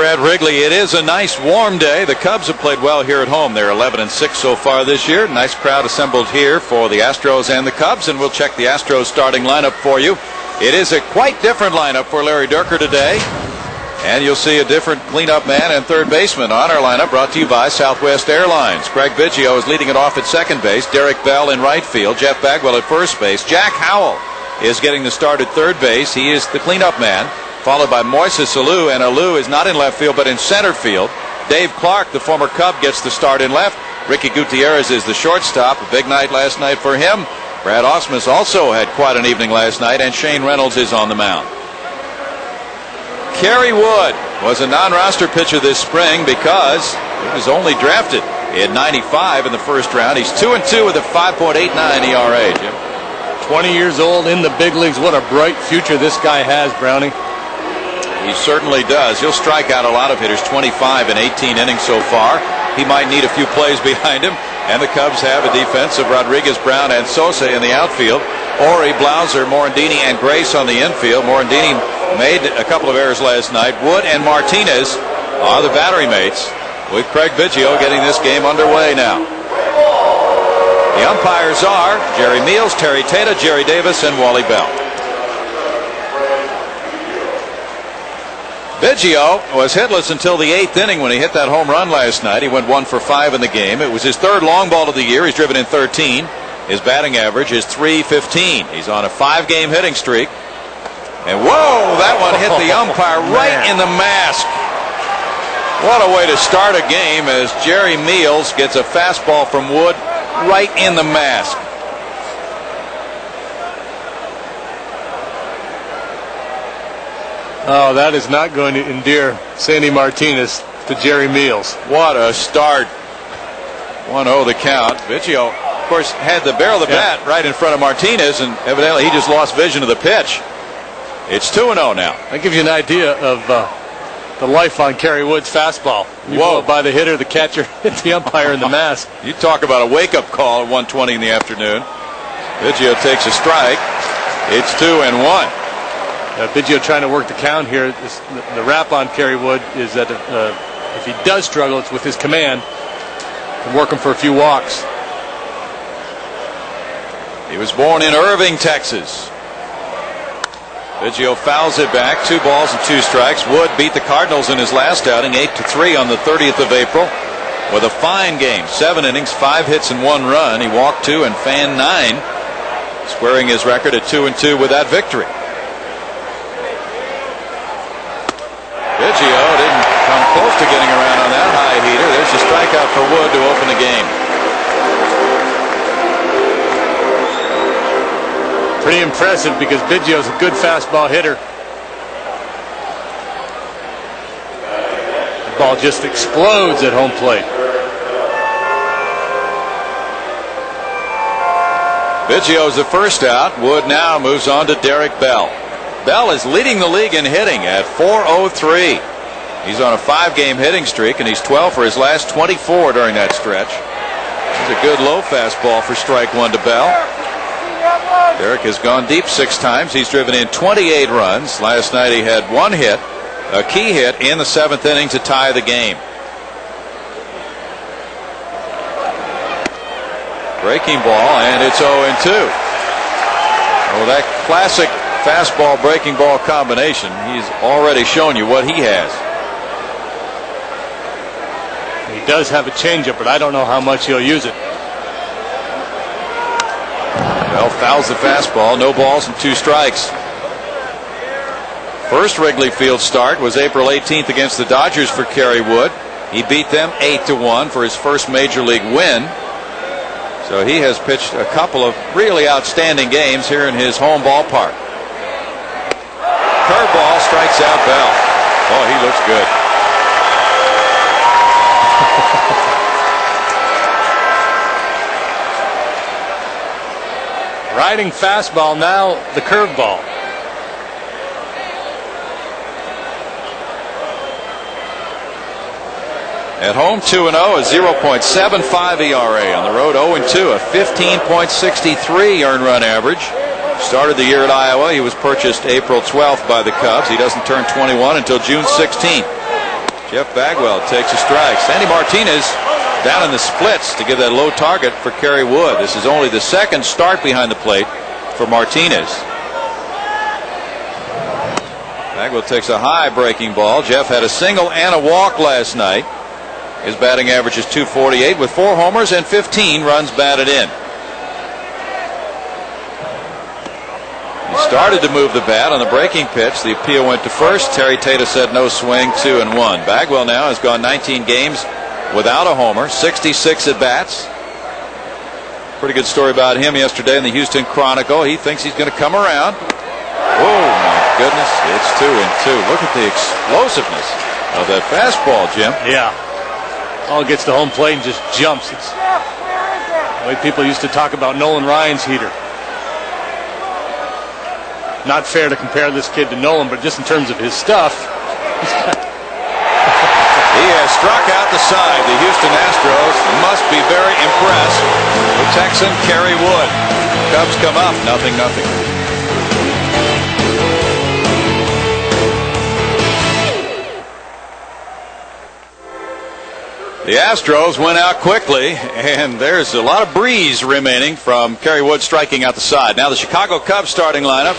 at Wrigley. It is a nice warm day. The Cubs have played well here at home. They're 11-6 so far this year. Nice crowd assembled here for the Astros and the Cubs, and we'll check the Astros starting lineup for you. It is a quite different lineup for Larry Dierker today, and you'll see a different cleanup man and third baseman on our lineup, brought to you by Southwest Airlines. Craig Biggio is leading it off at second base. Derek Bell in right field. Jeff Bagwell at first base. Jack Howell is getting the start at third base. He is the cleanup man, followed by Moises Alou, and Alou is not in left field but in center field. Dave Clark, the former Cub, gets the start in left. Ricky Gutierrez is the shortstop. A big night last night for him. Brad Ausmus also had quite an evening last night, and Shane Reynolds is on the mound. Kerry Wood was a non-roster pitcher this spring because he was only drafted in '95 in the first round. He's 2-2 with a 5.89 ERA. Jim. 20 years old in the big leagues. What a bright future this guy has, Brownie. He certainly does. He'll strike out a lot of hitters, 25 in 18 innings so far. He might need a few plays behind him. And the Cubs have a defense of Rodriguez, Brown, and Sosa in the outfield. Ori, Blauser, Morandini, and Grace on the infield. Morandini made a couple of errors last night. Wood and Martinez are the battery mates, with Craig Biggio getting this game underway now. The umpires are Jerry Meals, Terry Tata, Jerry Davis, and Wally Bell. Biggio was hitless until the 8th inning when he hit that home run last night. He went 1 for 5 in the game. It was his third long ball of the year. He's driven in 13. His batting average is .315. He's on a 5-game hitting streak. And whoa, that one hit the umpire right in the mask. What a way to start a game as Jerry Meals gets a fastball from Wood right in the mask. Oh, that is not going to endear Sandy Martinez to Jerry Meals. What a start. 1-0 the count. Biggio, of course, had the barrel of the bat right in front of Martinez, and evidently he just lost vision of the pitch. It's 2-0 now. That gives you an idea of the life on Kerry Wood's fastball. You blow it by the hitter, the catcher hit the umpire in the mask. You talk about a wake-up call at 1:20 in the afternoon. Biggio takes a strike. It's 2-1. Biggio trying to work the count here. The rap on Kerry Wood is that if he does struggle, it's with his command. Can work him for a few walks. He was born in Irving, Texas. Biggio fouls it back. 2 balls and 2 strikes. Wood beat the Cardinals in his last outing 8-3 on the 30th of April with a fine game. 7 innings, 5 hits and 1 run. He walked 2 and fanned 9, squaring his record at 2-2 with that victory. Biggio didn't come close to getting around on that high heater. There's a strikeout for Wood to open the game. Pretty impressive because Biggio's a good fastball hitter. The ball just explodes at home plate. Biggio's the first out. Wood now moves on to Derek Bell. Bell is leading the league in hitting at .403. He's on a 5-game hitting streak, and he's 12 for his last 24 during that stretch. It's a good low fastball for strike 1 to Bell. Derek has gone deep 6 times. He's driven in 28 runs. Last night he had 1 hit, a key hit in the 7th inning to tie the game. Breaking ball, and it's 0-2. Oh, that classic fastball breaking ball combination. He's already shown you what he has. He does have a changeup, but I don't know how much he'll use it. Bell fouls the fastball. No balls and 2 strikes. First Wrigley Field start was April 18th against the Dodgers for Kerry Wood. He beat them 8-1 for his first major league win. So he has pitched a couple of really outstanding games here in his home ballpark. Curveball strikes out Bell. Oh, he looks good. Riding fastball, now the curveball. At home 2-0, a 0.75 ERA. On the road 0-2, a 15.63 earned run average. Started the year at Iowa. He was purchased April 12th by the Cubs. He doesn't turn 21 until June 16th. Jeff Bagwell takes a strike. Sandy Martinez down in the splits to give that low target for Kerry Wood. This is only the second start behind the plate for Martinez. Bagwell takes a high breaking ball. Jeff had a single and a walk last night. His batting average is .248 with 4 homers and 15 runs batted in. He started to move the bat on the breaking pitch. The appeal went to first. Terry Tata said no swing, 2-1. Bagwell now has gone 19 games without a homer, 66 at bats. Pretty good story about him yesterday in the Houston Chronicle. He thinks he's going to come around. Oh my goodness, it's 2-2. Look at the explosiveness of that fastball, Jim. Yeah. All gets to home plate and just jumps. It's the way people used to talk about Nolan Ryan's heater. Not fair to compare this kid to Nolan, but just in terms of his stuff. He has struck out the side. The Houston Astros must be very impressed with Texan Kerry Wood. Cubs come up 0-0. The Astros went out quickly, and there's a lot of breeze remaining from Kerry Wood striking out the side. Now the Chicago Cubs starting lineup,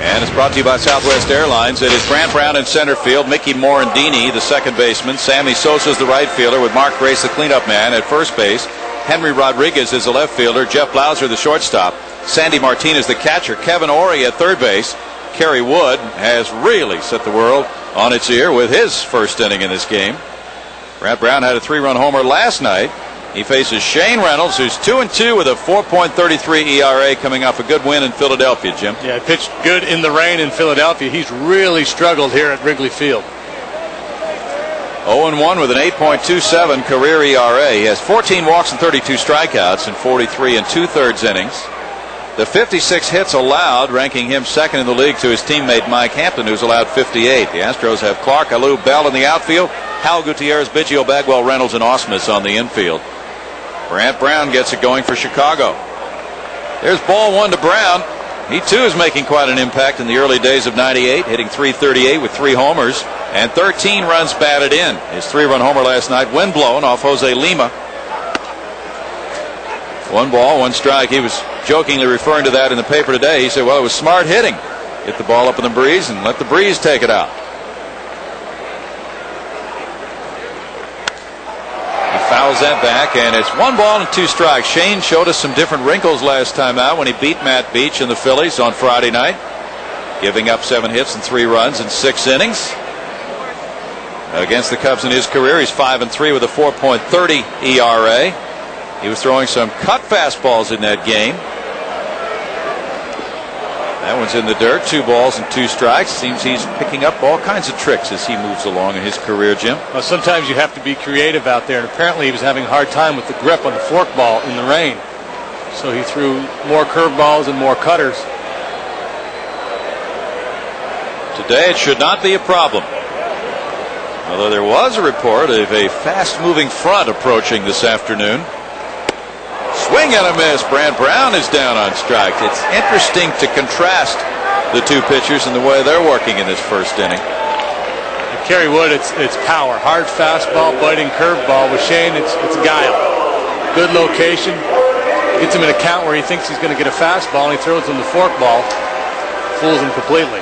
and it's brought to you by Southwest Airlines. It is Grant Brown in center field, Mickey Morandini, the second baseman, Sammy Sosa is the right fielder with Mark Grace the cleanup man at first base, Henry Rodriguez is the left fielder, Jeff Blauser the shortstop, Sandy Martinez the catcher, Kevin Ory at third base. Kerry Wood has really set the world on its ear with his first inning in this game. Grant Brown had a 3-run homer last night. He faces Shane Reynolds, who's 2-2 with a 4.33 ERA, coming off a good win in Philadelphia, Jim. Yeah, pitched good in the rain in Philadelphia. He's really struggled here at Wrigley Field. 0-1 with an 8.27 career ERA. He has 14 walks and 32 strikeouts in 43 2/3 innings. The 56 hits allowed, ranking him second in the league to his teammate Mike Hampton, who's allowed 58. The Astros have Clark, Alou, Bell in the outfield, Hal Gutierrez, Biggio, Bagwell, Reynolds, and Ausmus on the infield. Grant Brown gets it going for Chicago. There's ball 1 to Brown. He too is making quite an impact in the early days of '98, hitting .338 with 3 homers and 13 runs batted in. His 3-run homer last night, wind blown off Jose Lima. 1 ball, 1 strike. He was jokingly referring to that in the paper today. He said, well, it was smart hitting. Get the ball up in the breeze and let the breeze take it out. He fouls that back, and it's 1 ball and 2 strikes. Shane showed us some different wrinkles last time out when he beat Matt Beach and the Phillies on Friday night, giving up 7 hits and 3 runs in 6 innings. Against the Cubs in his career, he's 5-3 with a 4.30 ERA. He was throwing some cut fastballs in that game. That one's in the dirt. 2 balls and 2 strikes. Seems he's picking up all kinds of tricks as he moves along in his career, Jim. Well, sometimes you have to be creative out there, and apparently he was having a hard time with the grip on the forkball in the rain. So he threw more curveballs and more cutters. Today it should not be a problem. Although there was a report of a fast-moving front approaching this afternoon. Swing and a miss. Grant Brown is down on strike. It's interesting to contrast the 2 pitchers and the way they're working in this first inning. With Kerry Wood, it's power. Hard fastball, biting curveball. With Shane, it's guile. Good location. Gets him in a count where he thinks he's going to get a fastball, and he throws him the forkball. Fools him completely.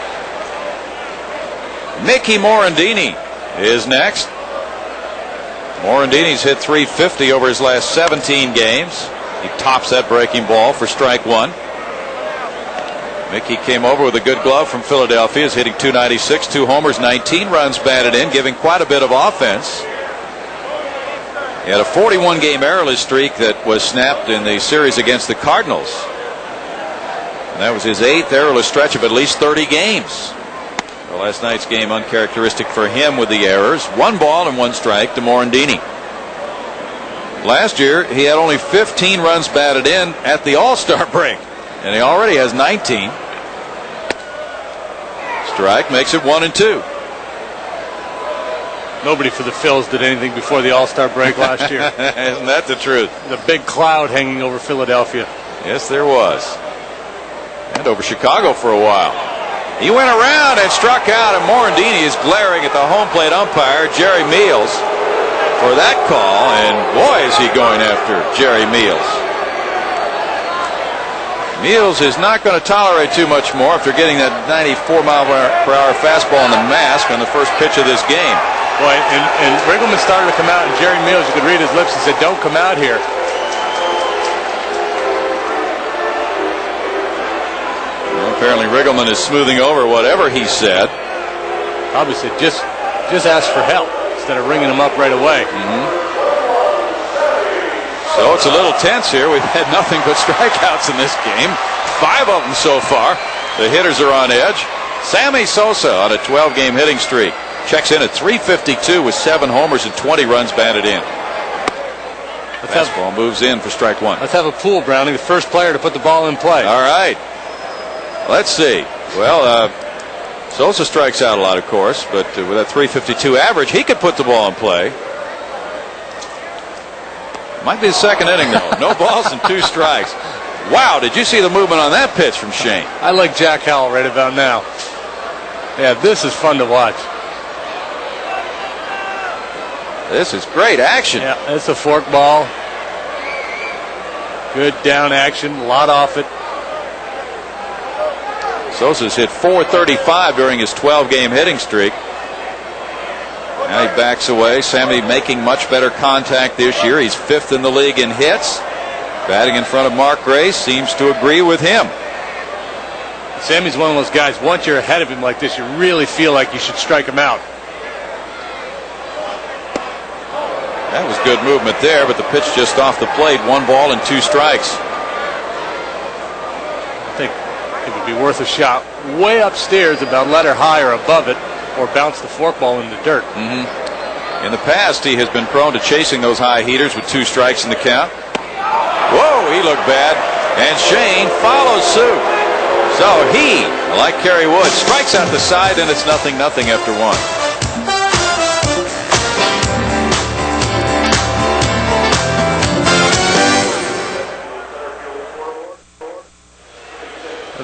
Mickey Morandini is next. Morandini's hit .350 over his last 17 games. He tops that breaking ball for strike 1. Mickey came over with a good glove from Philadelphia. Is hitting .296, 2 homers, 19 runs batted in, giving quite a bit of offense. He had a 41-game errorless streak that was snapped in the series against the Cardinals. And that was his 8th errorless stretch of at least 30 games. Well, last night's game uncharacteristic for him with the errors. 1 ball and 1 strike to Morandini. Last year, he had only 15 runs batted in at the All-Star break, and he already has 19. Strike makes it 1-2. Nobody for the Phils did anything before the All-Star break last year. Isn't that the truth? The big cloud hanging over Philadelphia. Yes, there was. And over Chicago for a while. He went around and struck out, and Morandini is glaring at the home plate umpire, Jerry Meals, for that call, and boy is he going after Jerry Meals. Meals is not going to tolerate too much more after getting that 94-mile-per-hour fastball in the mask on the first pitch of this game. Boy, and Riggleman started to come out, and Jerry Meals, you could read his lips, he said, "Don't come out here." Apparently Riggleman is smoothing over whatever he said. Probably said just ask for help instead of ringing him up right away. So it's a little tense here. We've had nothing but strikeouts in this game. 5 of them so far. The hitters are on edge. Sammy Sosa on a 12-game hitting streak. Checks in at .352 with 7 homers and 20 runs batted in. Fastball moves in for strike 1. Let's have a pool, Browning. The first player to put the ball in play. All right. Let's see. Well, Sosa strikes out a lot, of course, but with that .352 average, he could put the ball in play. Might be the second inning, though. No balls and 2 strikes. Wow, did you see the movement on that pitch from Shane? I like Jack Howell right about now. Yeah, this is fun to watch. This is great action. Yeah, it's a fork ball. Good down action, a lot off it. Sosa's hit .435 during his 12-game hitting streak. Now he backs away. Sammy making much better contact this year. He's 5th in the league in hits. Batting in front of Mark Grace seems to agree with him. Sammy's one of those guys, once you're ahead of him like this, you really feel like you should strike him out. That was good movement there, but the pitch just off the plate. 1 ball and 2 strikes. I think it would be worth a shot way upstairs, about let her high or above it, or bounce the forkball in the dirt. In the past, he has been prone to chasing those high heaters with 2 strikes in the count. Whoa, he looked bad. And Shane follows suit. So he, like Kerry Wood, strikes out the side, and it's 0-0 after 1.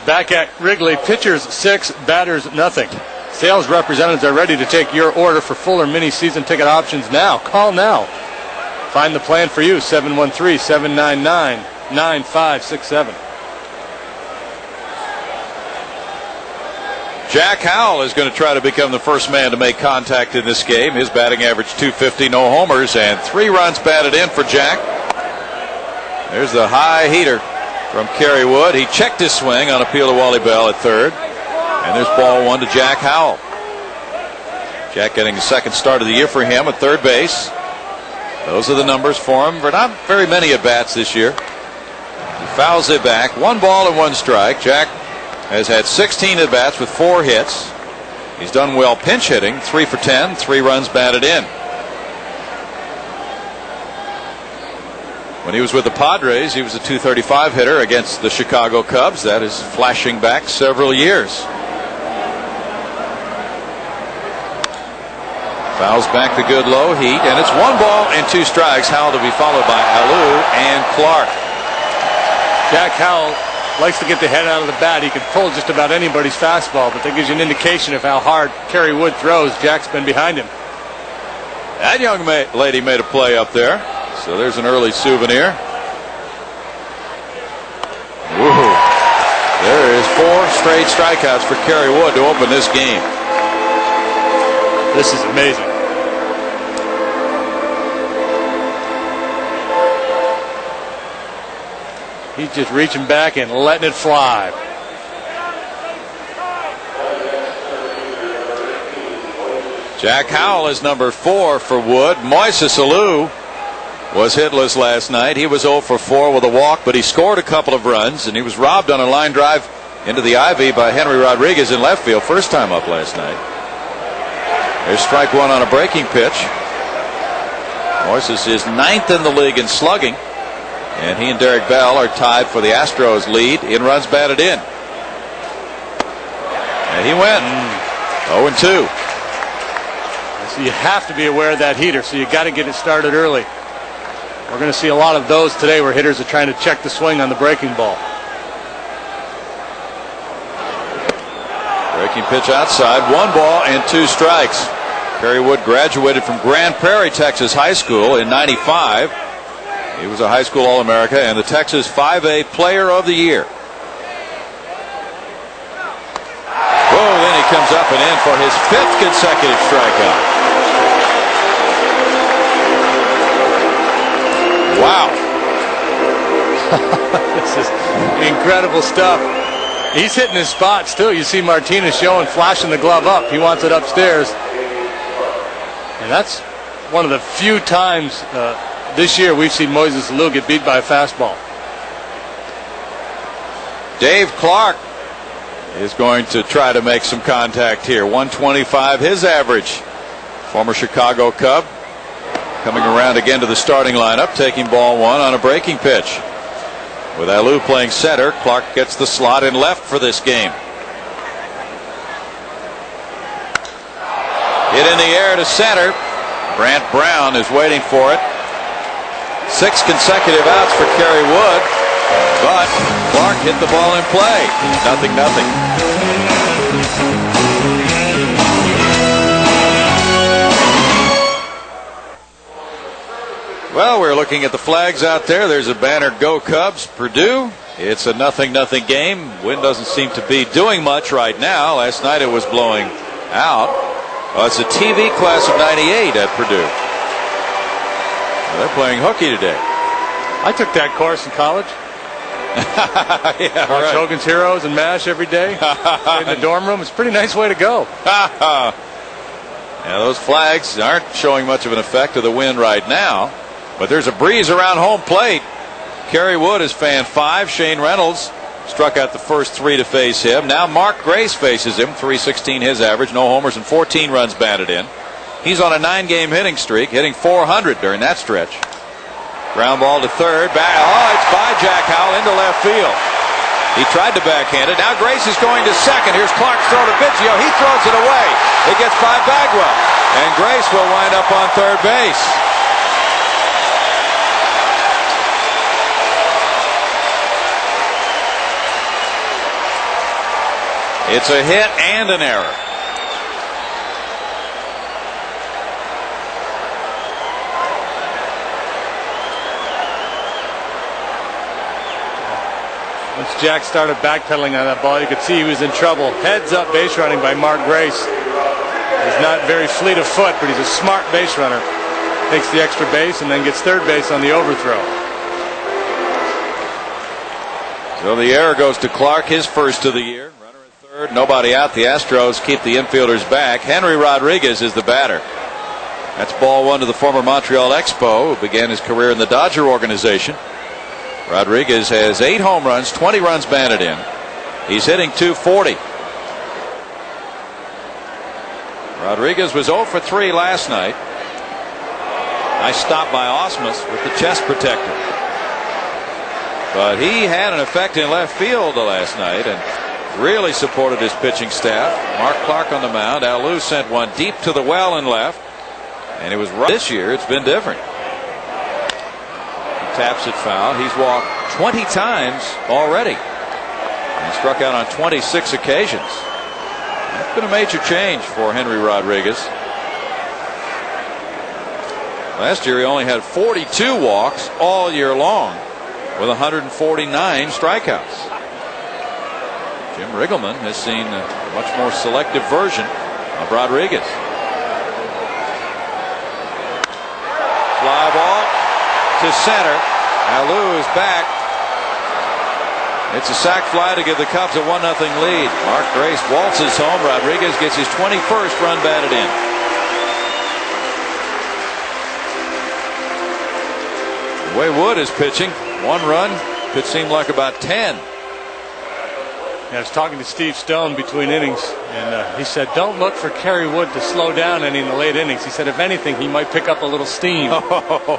Back at Wrigley, pitchers 6, batters nothing. Sales representatives are ready to take your order for Fuller mini season ticket options now. Call now. Find the plan for you, 713-799-9567. Jack Howell is going to try to become the first man to make contact in this game. His batting average .250, no homers, and 3 runs batted in for Jack. There's the high heater from Kerry Wood. He checked his swing on appeal to Wally Bell at third. And there's ball 1 to Jack Howell. Jack getting the 2nd start of the year for him at third base. Those are the numbers for him for not very many at-bats this year. He fouls it back. 1 ball and 1 strike. Jack has had 16 at-bats with 4 hits. He's done well pinch hitting. 3 for 10, 3 runs batted in. When he was with the Padres, he was a .235 hitter against the Chicago Cubs. That is flashing back several years. Fouls back the good low heat, and it's 1 ball and 2 strikes. Howell to be followed by Alou and Clark. Jack Howell likes to get the head out of the bat. He can pull just about anybody's fastball, but that gives you an indication of how hard Kerry Wood throws. Jack's been behind him. That young lady made a play up there. So there's an early souvenir. Woo. There is 4 straight strikeouts for Kerry Wood to open this game. This is amazing. He's just reaching back and letting it fly. Jack Howell is number 4 for Wood. Moises Alou was hitless last night. He was 0 for 4 with a walk, but he scored a couple of runs, and he was robbed on a line drive into the ivy by Henry Rodriguez in left field. First time up last night. There's strike 1 on a breaking pitch. Moises is 9th in the league in slugging, and he and Derek Bell are tied for the Astros lead in runs batted in. And he went 0-2. So you have to be aware of that heater, so you got to get it started early. We're going to see a lot of those today where hitters are trying to check the swing on the breaking ball. Breaking pitch outside. 1 ball and 2 strikes. Kerry Wood graduated from Grand Prairie, Texas High School in '95. He was a high school All-America and the Texas 5A Player of the Year. Whoa, then he comes up and in for his 5th consecutive strikeout. Wow. This is incredible stuff. He's hitting his spots too. You see Martinez showing, flashing the glove up. He wants it upstairs. And that's one of the few times this year we've seen Moises Alou get beat by a fastball. Dave Clark is going to try to make some contact here. 125 his average. Former Chicago Cub coming around again to the starting lineup, taking ball 1 on a breaking pitch. With Alou playing center, Clark gets the slot in left for this game. Hit in the air to center. Brant Brown is waiting for it. 6 consecutive outs for Kerry Wood, but Clark hit the ball in play. 0-0. Well, we're looking at the flags out there. There's a banner, Go Cubs. Purdue. It's a 0-0 game. Wind doesn't seem to be doing much right now. Last night it was blowing out. Oh, it's a TV class of '98 at Purdue. Well, they're playing hooky today. I took that course in college. Yeah, Watch right. Hogan's Heroes and MASH every day in the dorm room. It's a pretty nice way to go. Yeah, those flags aren't showing much of an effect of the wind right now, but there's a breeze around home plate. Kerry Wood is fan 5. Shane Reynolds struck out the first 3 to face him. Now Mark Grace faces him. .316 his average. No homers and 14 runs batted in. He's on a 9-game hitting streak, hitting .400 during that stretch. Ground ball to third. Back. Oh, it's by Jack Howell into left field. He tried to backhand it. Now Grace is going to second. Here's Clark's throw to Biggio. He throws it away. It gets by Bagwell. And Grace will wind up on third base. It's a hit and an error. Once Jack started backpedaling on that ball, you could see he was in trouble. Heads up base running by Mark Grace. He's not very fleet of foot, but he's a smart base runner. Takes the extra base and then gets third base on the overthrow. So the error goes to Clark, his first of the year. Runner at third, nobody out. The Astros keep the infielders back. Henry Rodriguez is the batter. That's ball 1 to the former Montreal Expo, who began his career in the Dodger organization. Rodriguez has 8 home runs, 20 runs batted in. He's hitting .240. Rodriguez was 0 for 3 last night. Nice stop by Ausmus with the chest protector. But he had an effect in left field last night and really supported his pitching staff. Mark Clark on the mound. Alou sent one deep to the well and left. And it was right. This year it's been different. He taps it foul. He's walked 20 times already and struck out on 26 occasions. That's been a major change for Henry Rodriguez. Last year he only had 42 walks all year long with 149 strikeouts. Jim Riggleman has seen a much more selective version of Rodriguez. Fly ball to center. Alou is back. It's a sac fly to give the Cubs a 1-0 lead. Mark Grace waltzes home. Rodriguez gets his 21st run batted in. The way Wood is pitching, 1 run could seem like about 10. I was talking to Steve Stone between innings, and he said, don't look for Kerry Wood to slow down any in the late innings. He said, if anything, he might pick up a little steam. Well,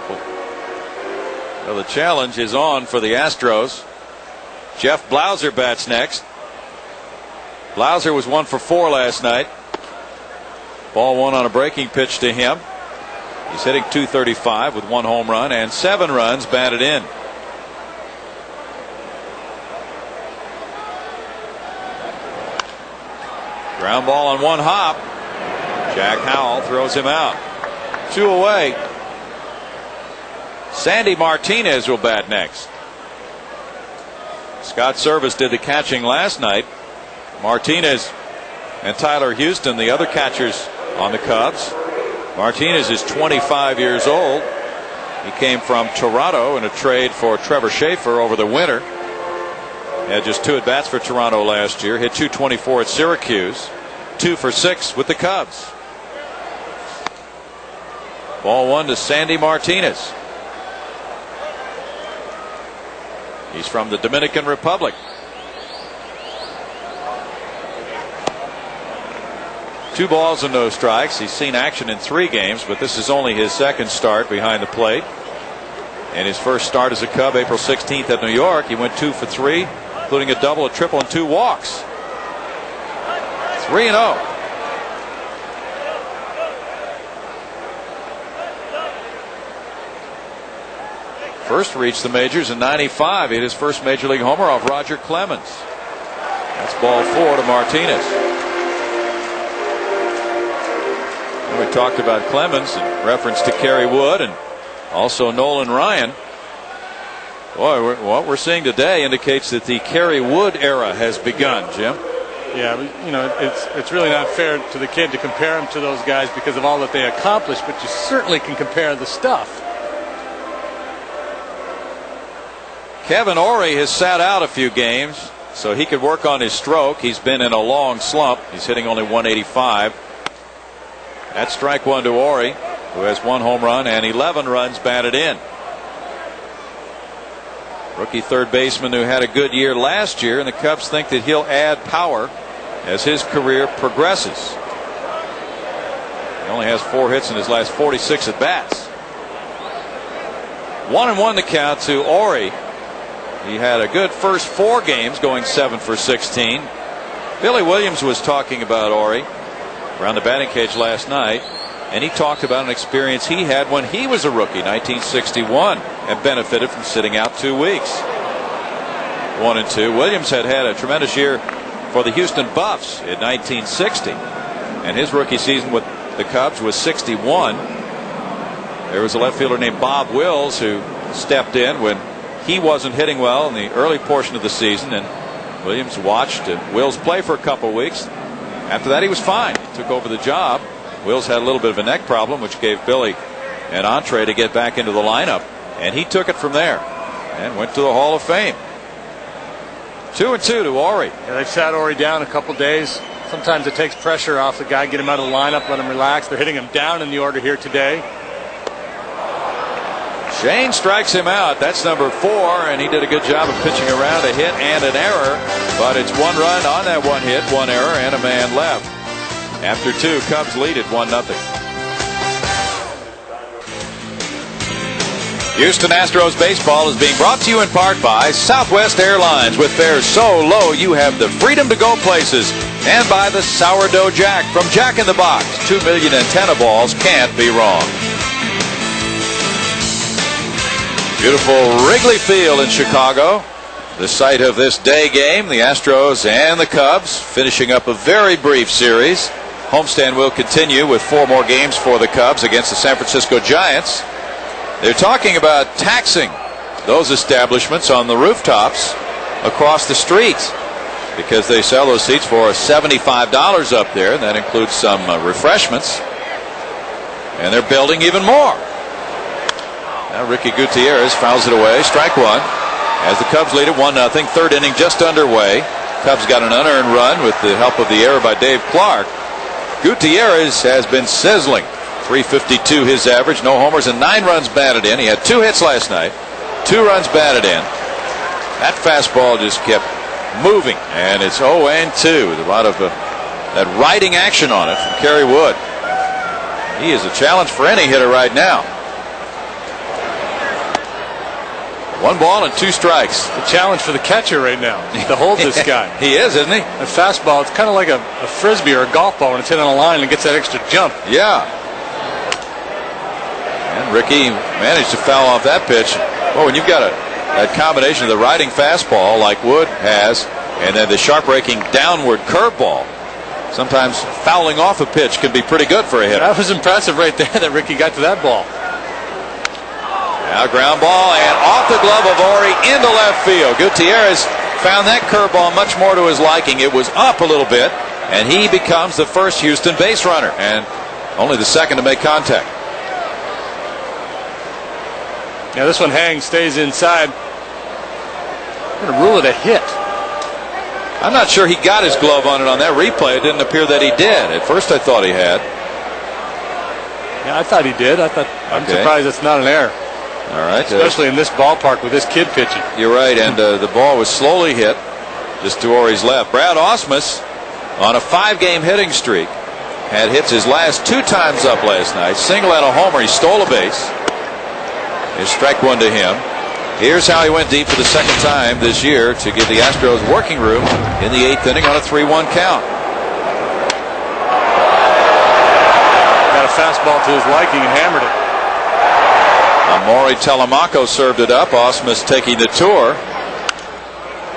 the challenge is on for the Astros. Jeff Blauser bats next. Blauser was 1 for 4 last night. Ball 1 on a breaking pitch to him. He's hitting .235 with 1 home run and 7 runs batted in. Ground ball on one hop. Jack Howell throws him out. 2 away. Sandy Martinez will bat next. Scott Service did the catching last night. Martinez and Tyler Houston, the other catchers on the Cubs. Martinez is 25 years old. He came from Toronto in a trade for Trevor Schaefer over the winter. Had just 2 at-bats for Toronto last year. Hit .224 at Syracuse. 2 for 6 with the Cubs. Ball 1 to Sandy Martinez. He's from the Dominican Republic. 2 balls and no strikes. He's seen action in 3 games, but this is only his second start behind the plate. And his first start as a Cub, April 16th at New York, he went 2 for 3, including a double, a triple, and 2 walks. 3-0. First reached the majors in '95. He hit his first major league homer off Roger Clemens. That's ball 4 to Martinez. And we talked about Clemens in reference to Kerry Wood and also Nolan Ryan. Boy, what we're seeing today indicates that the Kerry Wood era has begun, Jim. Yeah, you know, it's really not fair to the kid to compare him to those guys because of all that they accomplished, but you certainly can compare the stuff. Kevin Ory has sat out a few games so he could work on his stroke. He's been in a long slump. He's hitting only .185. That's strike 1 to Ory, who has 1 home run and 11 runs batted in. Rookie third baseman who had a good year last year, and the Cubs think that he'll add power as his career progresses. He only has 4 hits in his last 46 at bats. 1-1 to count to Ory. He had a good first 4 games, going 7 for 16. Billy Williams was talking about Ory around the batting cage last night, and he talked about an experience he had when he was a rookie, 1961, and benefited from sitting out 2 weeks. 1-2. Williams had a tremendous year for the Houston Buffs in 1960, and his rookie season with the Cubs was 61. There was a left fielder named Bob Wills who stepped in when he wasn't hitting well in the early portion of the season, and Williams watched Wills play for a couple of weeks. After that, he was fine. He took over the job. Wills had a little bit of a neck problem, which gave Billy an entree to get back into the lineup, and he took it from there and went to the Hall of Fame. 2-2 to Ory. Yeah, they've sat Ory down a couple days. Sometimes it takes pressure off the guy, get him out of the lineup, let him relax. They're hitting him down in the order here today. Shane strikes him out. That's number 4, and he did a good job of pitching around a hit and an error. But it's 1 run on that 1 hit, 1 error, and a man left. After 2, Cubs lead at 1-0. Houston Astros baseball is being brought to you in part by Southwest Airlines. With fares so low, you have the freedom to go places. And by the Sourdough Jack from Jack in the Box. 2 million antenna balls can't be wrong. Beautiful Wrigley Field in Chicago, the site of this day game. The Astros and the Cubs finishing up a very brief series. Homestand will continue with 4 more games for the Cubs against the San Francisco Giants. They're talking about taxing those establishments on the rooftops across the street because they sell those seats for $75 up there, and that includes some refreshments. And they're building even more. Now Ricky Gutierrez fouls it away. Strike 1. As the Cubs lead it 1-0. Third inning just underway. Cubs got an unearned run with the help of the error by Dave Clark. Gutierrez has been sizzling. .352 his average. No homers and 9 runs batted in. He had 2 hits last night. 2 runs batted in. That fastball just kept moving. And it's 0-2 with a lot of that riding action on it from Kerry Wood. He is a challenge for any hitter right now. 1 ball and 2 strikes. The challenge for the catcher right now to hold this guy. He is, isn't he? A fastball, it's kind of like a frisbee or a golf ball when it's hit on a line and gets that extra jump. Yeah. And Ricky managed to foul off that pitch. Well, when you've got that combination of the riding fastball like Wood has, and then the sharp breaking downward curveball, Sometimes fouling off a pitch can be pretty good for a hitter. That was impressive right there that Ricky got to that ball. Now ground ball and off the glove of Ori into left field. Gutierrez found that curveball much more to his liking. It was up a little bit, and he becomes the first Houston base runner and only the second to make contact. Now this one hangs, stays inside. I'm going to rule it a hit. I'm not sure he got his glove on it on that replay. It didn't appear that he did. At first I thought he had. Yeah, I thought he did. I'm surprised it's not an error. All right. Especially in this ballpark with this kid pitching. You're right, and the ball was slowly hit just to Ori's left. Brad Ausmus on a 5-game hitting streak had hits his last 2 times up last night. Single and a homer. He stole a base. It's strike 1 to him. Here's how he went deep for the second time this year to give the Astros working room in the 8th inning on a 3-1 count. Got a fastball to his liking and hammered it. Maury Telemaco served it up. Ausmus taking the tour.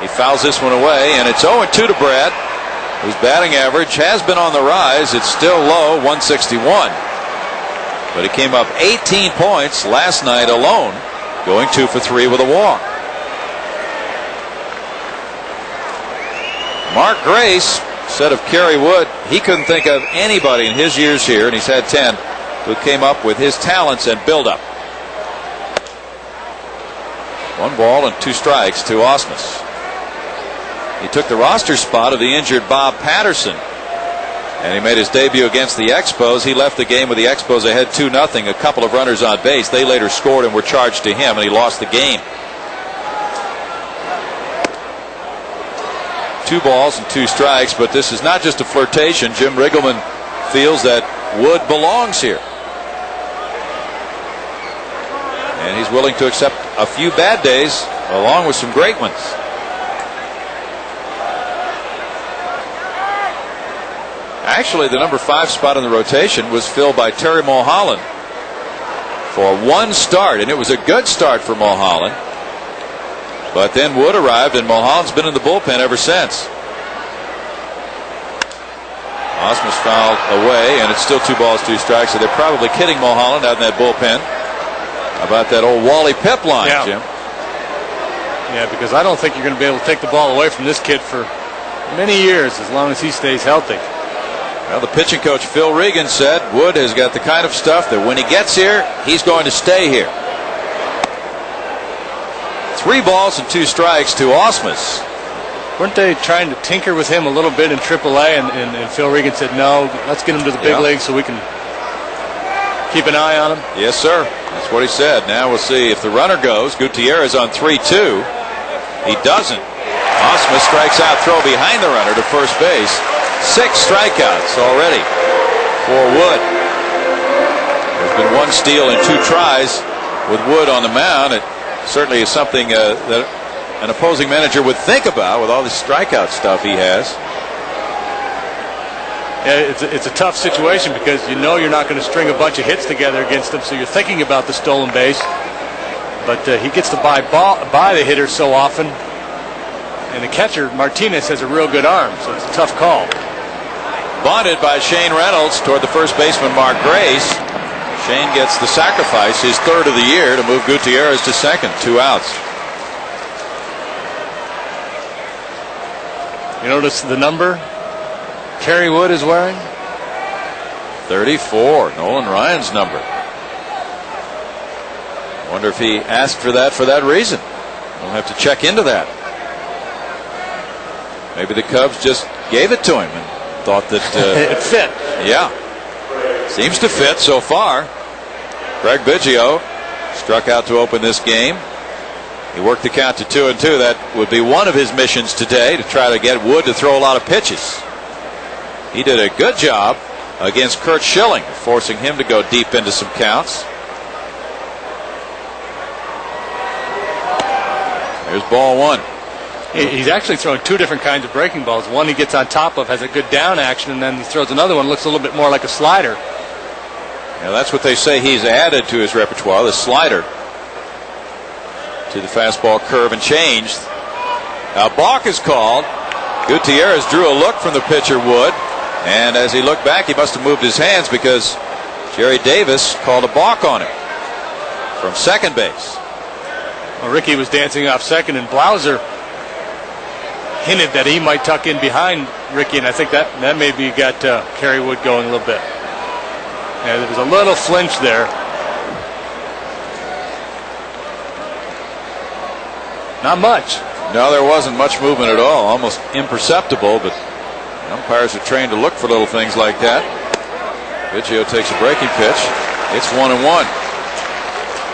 He fouls this one away, and it's 0-2 to Brad, whose batting average has been on the rise. It's still low, 161. But he came up 18 points last night alone, going 2 for 3 with a walk. Mark Grace said of Kerry Wood he couldn't think of anybody in his years here, and he's had 10, who came up with his talents and build-up. 1 ball and 2 strikes to Ausmus. He took the roster spot of the injured Bob Patterson, and he made his debut against the Expos. He left the game with the Expos ahead 2-0. A couple of runners on base. They later scored and were charged to him, and he lost the game. 2 balls and 2 strikes, but this is not just a flirtation. Jim Riggleman feels that Wood belongs here, and he's willing to accept a few bad days along with some great ones. Actually, the number 5 spot in the rotation was filled by Terry Mulholland for 1 start, and it was a good start for Mulholland. But then Wood arrived, and Mulholland's been in the bullpen ever since. Ausmus fouled away, and it's still 2 balls, 2 strikes, so they're probably kidding Mulholland out in that bullpen about that old Wally Pip line, yeah. Jim. Yeah, because I don't think you're going to be able to take the ball away from this kid for many years as long as he stays healthy. Well, the pitching coach Phil Regan said Wood has got the kind of stuff that when he gets here, he's going to stay here. 3 balls and 2 strikes to Ausmus. Weren't they trying to tinker with him a little bit in AAA, and Phil Regan said, no, let's get him to the big leagues so we can keep an eye on him? Yes, sir. That's what he said. Now we'll see if the runner goes. Gutierrez on 3-2. He doesn't. Ausmus strikes out, throw behind the runner to first base. 6 strikeouts already for Wood. There's been 1 steal and 2 tries with Wood on the mound. It certainly is something that an opposing manager would think about with all the strikeout stuff he has. Yeah, it's a tough situation because you know you're not going to string a bunch of hits together against him, so you're thinking about the stolen base. But he gets to buy the hitter so often, and the catcher Martinez has a real good arm, so it's a tough call. Bunted by Shane Reynolds toward the first baseman Mark Grace. Shane gets the sacrifice, his 3rd of the year, to move Gutierrez to second. 2 outs. You notice the number Kerry Wood is wearing? 34, Nolan Ryan's number. Wonder if he asked for that reason. We'll have to check into that. Maybe the Cubs just gave it to him and thought that it fit. Yeah, seems to fit so far. Craig Biggio struck out to open this game. He worked the count to 2-2. That would be one of his missions today, to try to get Wood to throw a lot of pitches. He did a good job against Kurt Schilling, forcing him to go deep into some counts. There's ball 1. He's actually throwing 2 different kinds of breaking balls. One he gets on top of, has a good down action, and then he throws another one, looks a little bit more like a slider. Yeah, that's what they say he's added to his repertoire, the slider, to the fastball curve and change. A balk is called. Gutierrez drew a look from the pitcher Wood, And as he looked back, he must have moved his hands because Jerry Davis called a balk on him from second base. Well, Ricky was dancing off second, and Blauser hinted that he might tuck in behind Ricky, and I think that maybe got Kerry Wood going a little bit. And there was a little flinch there. Not much. No, there wasn't much movement at all, almost imperceptible, but umpires are trained to look for little things like that. Biggio takes a breaking pitch. It's 1-1.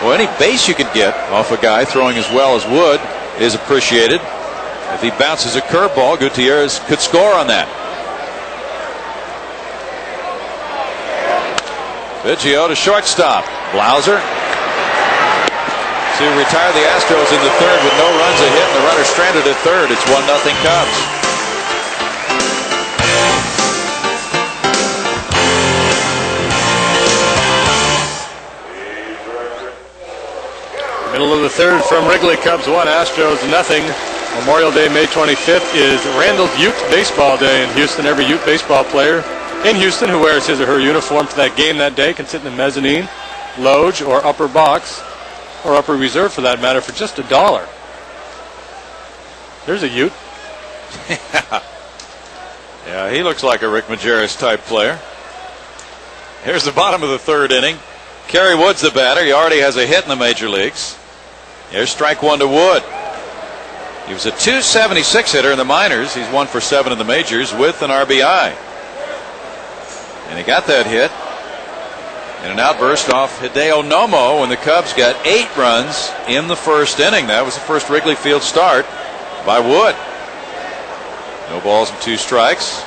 Well, any base you could get off a guy throwing as well as Wood is appreciated. If he bounces a curveball, Gutierrez could score on that. Biggio to shortstop. Blauser to retire the Astros in the third with no runs, a hit, and the runner stranded at third. It's 1-0 Cubs. Middle of the third from Wrigley. Cubs 1, Astros nothing. Memorial Day, May 25th, is Randall Ute Baseball Day in Houston. Every Ute baseball player in Houston who wears his or her uniform for that game that day can sit in the mezzanine, loge, or upper box, or upper reserve for that matter, for just $1. There's a Ute. Yeah, he looks like a Rick Majerus type player. Here's the bottom of the third inning. Kerry Wood's the batter. He already has a hit in the major leagues. Here's strike one to Wood. He was a .276 hitter in the minors. He's 1 for 7 in the majors with an RBI. And he got that hit in an outburst off Hideo Nomo when the Cubs got 8 runs in the first inning. That was the first Wrigley Field start by Wood. No balls and 2 strikes.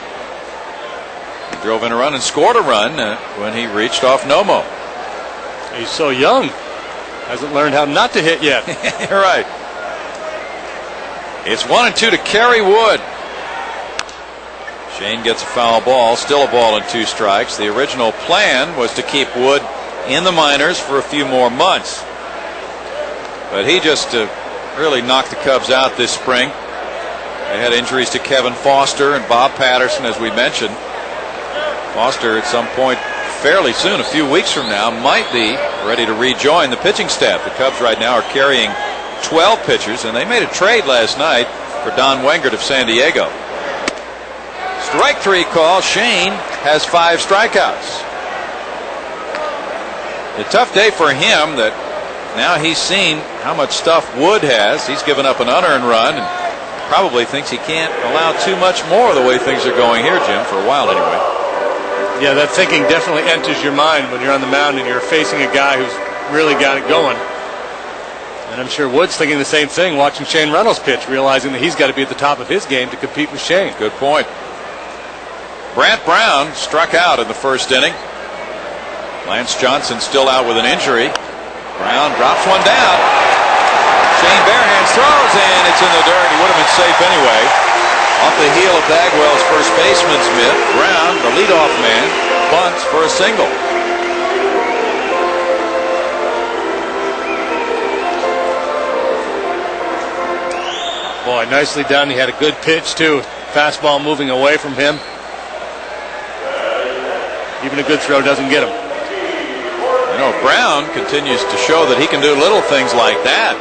He drove in a run and scored a run when he reached off Nomo. He's so young. Hasn't learned how not to hit yet. You're right. It's 1-2 to Kerry Wood. Shane gets a foul ball. Still a ball and 2 strikes. The original plan was to keep Wood in the minors for a few more months. But he just really knocked the Cubs out this spring. They had injuries to Kevin Foster and Bob Patterson, as we mentioned. Foster at some point fairly soon, a few weeks from now, might be ready to rejoin the pitching staff. The Cubs right now are carrying 12 pitchers, and they made a trade last night for Don Wengert of San Diego. Strike 3 call. Shane has 5 strikeouts. A tough day for him that now he's seen how much stuff Wood has. He's given up an unearned run and probably thinks he can't allow too much more the way things are going here, Jim, for a while anyway. Yeah, that thinking definitely enters your mind when you're on the mound and you're facing a guy who's really got it going. And I'm sure Wood's thinking the same thing watching Shane Reynolds pitch, realizing that he's got to be at the top of his game to compete with Shane. Good point. Brant Brown struck out in the first inning. Lance Johnson still out with an injury. Brown drops one down. Shane barehands throws, and it's in the dirt. He would have been safe anyway. Off the heel of Bagwell's first baseman Smith, Brown, the leadoff man, bunts for a single. Boy, nicely done. He had a good pitch too. Fastball moving away from him. Even a good throw doesn't get him. You know, Brown continues to show that he can do little things like that.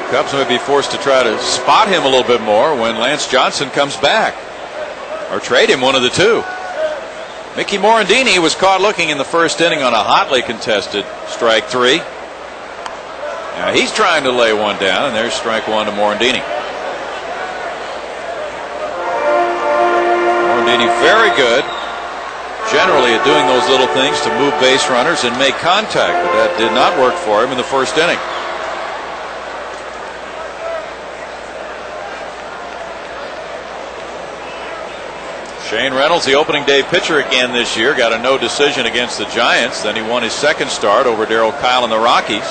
The Cubs may be forced to try to spot him a little bit more when Lance Johnson comes back, or trade him, one of the two. Mickey Morandini was caught looking in the first inning on a hotly contested strike 3. Now he's trying to lay one down, and there's strike 1 to Morandini. Morandini very good generally at doing those little things to move base runners and make contact, but that did not work for him in the first inning. Shane Reynolds, the opening day pitcher again this year, got a no decision against the Giants. Then he won his second start over Darryl Kyle and the Rockies.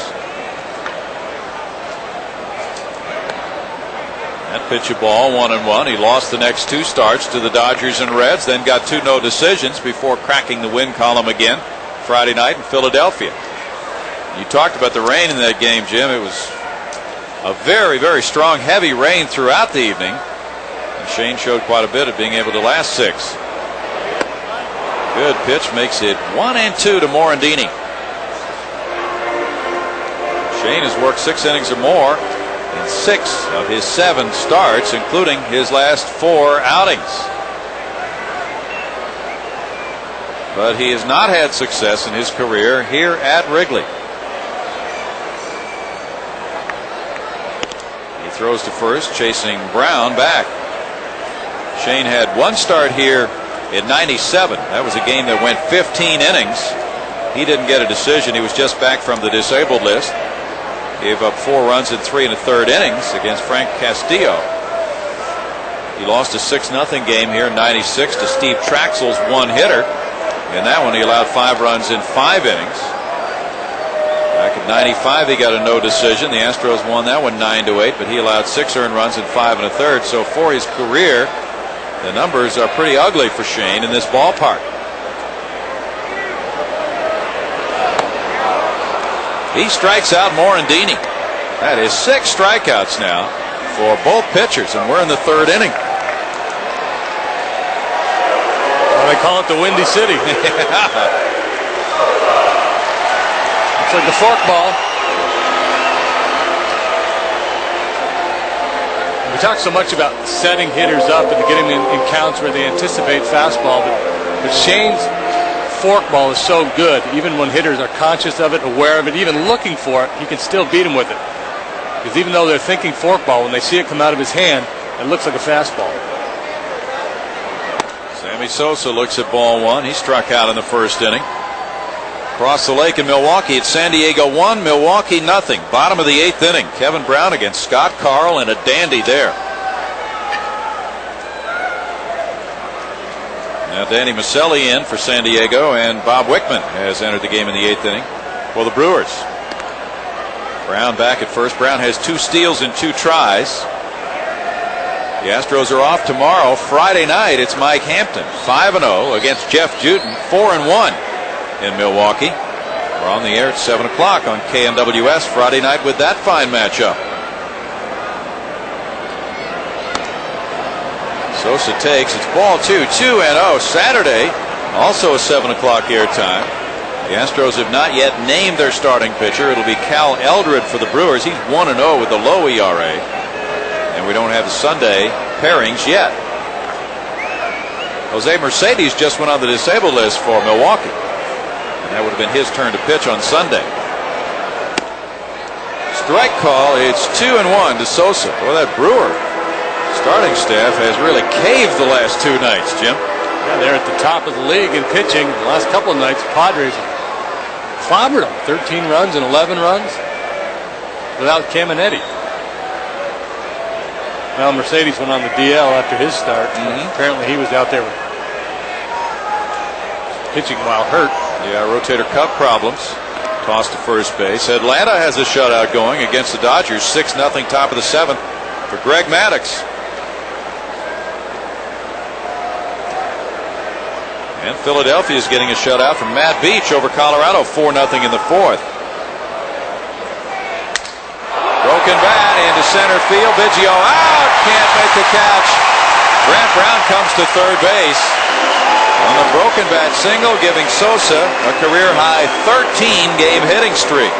That pitch a ball, 1-1. He lost the next 2 starts to the Dodgers and Reds, then got 2 no decisions before cracking the win column again Friday night in Philadelphia. You talked about the rain in that game, Jim. It was a very, very strong, heavy rain throughout the evening. And Shane showed quite a bit of being able to last 6. Good pitch makes it 1-2 to Morandini. Shane has worked 6 innings or more in 6 of his 7 starts, including his last 4 outings. But he has not had success in his career here at Wrigley. He throws to first, chasing Brown back. Shane had 1 start here in '97. That was a game that went 15 innings. He didn't get a decision. He was just back from the disabled list. Gave up 4 runs in 3 1/3 innings against Frank Castillo. He lost a 6-0 game here in '96 to Steve Traxel's 1-hitter. In that one, he allowed 5 runs in 5 innings. Back in '95, he got a no decision. The Astros won that one 9-8, but he allowed 6 earned runs in 5 1/3. So for his career, the numbers are pretty ugly for Shane in this ballpark. He strikes out Morandini. That is 6 strikeouts now for both pitchers, and we're in the 3rd inning. Well, they call it the Windy City. It's like the forkball. We talk so much about setting hitters up and getting them in counts where they anticipate fastball, but Shane's forkball is so good. Even when hitters are conscious of it, aware of it, even looking for it, he can still beat them with it. Because even though they're thinking forkball, when they see it come out of his hand, it looks like a fastball. Sammy Sosa looks at ball 1. He struck out in the 1st inning. Across the lake in Milwaukee, it's San Diego 1, Milwaukee nothing. Bottom of the 8th inning. Kevin Brown against Scott Carl, and a dandy there. Now Danny Maselli in for San Diego, and Bob Wickman has entered the game in the 8th inning for the Brewers. Brown back at first. Brown has 2 steals in 2 tries. The Astros are off tomorrow. Friday night, it's Mike Hampton, 5-0 against Jeff Juden, 4-1 in Milwaukee. We're on the air at 7 o'clock on KNWS Friday night with that fine matchup. Sosa takes. It's ball 2, 2-0. Saturday, also a 7 o'clock airtime. The Astros have not yet named their starting pitcher. It'll be Cal Eldred for the Brewers. He's 1-0 with a low ERA. And we don't have the Sunday pairings yet. Jose Mercedes just went on the disabled list for Milwaukee. And that would have been his turn to pitch on Sunday. Strike call. It's 2-1 to Sosa. Boy, that Brewer starting staff has really caved the last 2 nights, Jim. Yeah, they're at the top of the league in pitching. The last couple of nights, Padres clobbered them. 13 runs and 11 runs without Caminetti. Well, Mercedes went on the DL after his start. Apparently he was out there pitching while hurt. Yeah, rotator cuff problems. Tossed to first base. Atlanta has a shutout going against the Dodgers. 6-0 top of the 7th for Greg Maddux. And Philadelphia is getting a shutout from Matt Beach over Colorado. 4-0 in the 4th. Broken bat into center field. Biggio out. Can't make the catch. Grant Brown comes to third base on the broken bat single, giving Sosa a career high 13 game hitting streak.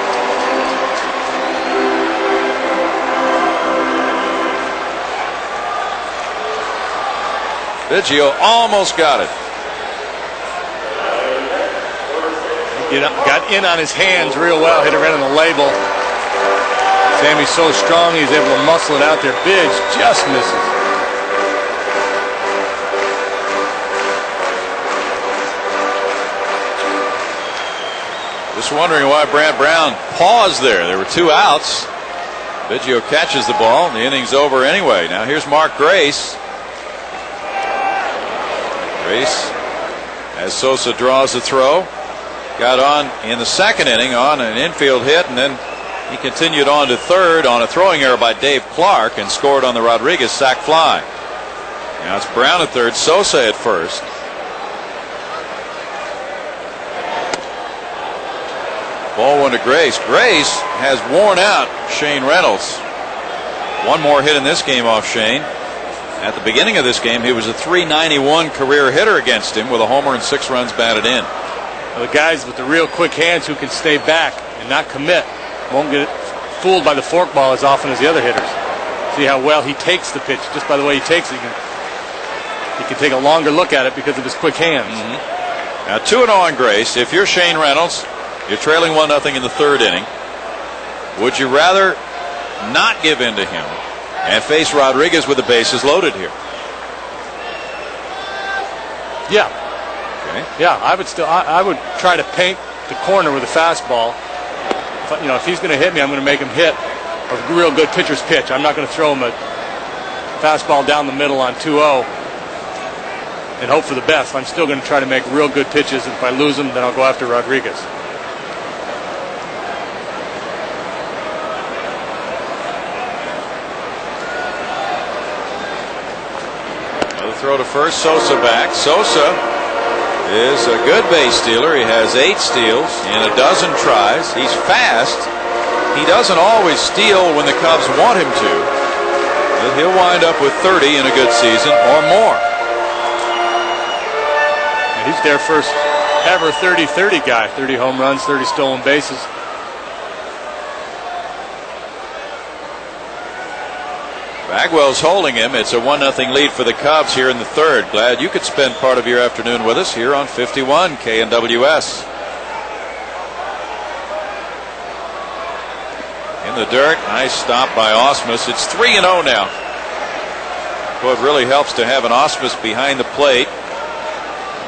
Biggio almost got it. Got in on his hands real well. Hit it right on the label. Sammy's so strong he's able to muscle it out there. Bidge just misses. Just wondering why Brant Brown paused there. There were 2 outs. Biggio catches the ball, and the inning's over anyway. Now here's Mark Grace. Grace, as Sosa draws the throw, got on in the 2nd inning on an infield hit, and then he continued on to third on a throwing error by Dave Clark and scored on the Rodriguez sac fly. Now it's Brown at third, Sosa at first. Ball 1 to Grace. Grace has worn out Shane Reynolds. 1 more hit in this game off Shane. At the beginning of this game, he was a .391 career hitter against him with a homer and 6 runs batted in. Well, the guys with the real quick hands who can stay back and not commit won't get fooled by the forkball as often as the other hitters. See how well he takes the pitch. Just by the way he takes it, he can take a longer look at it because of his quick hands. Now 2-0 on Grace. If you're Shane Reynolds, you're trailing 1-0 in the 3rd inning. Would you rather not give in to him and face Rodriguez with the bases loaded here? Yeah. Okay. Yeah, I would try to paint the corner with a fastball. If he's going to hit me, I'm going to make him hit a real good pitcher's pitch. I'm not going to throw him a fastball down the middle on 2-0 and hope for the best. I'm still going to try to make real good pitches. And if I lose them, then I'll go after Rodriguez. Throw to first. Sosa back. Sosa is a good base stealer. He has 8 steals in a dozen tries. He's fast. He doesn't always steal when the Cubs want him to, but he'll wind up with 30 in a good season or more. And he's their first ever 30-30 guy. 30 home runs, 30 stolen bases. Bagwell's holding him. It's a 1-0 lead for the Cubs here in the 3rd. Glad you could spend part of your afternoon with us here on 51 KNWS. In the dirt. Nice stop by Ausmus. It's 3-0 now. Boy, it really helps to have an Ausmus behind the plate.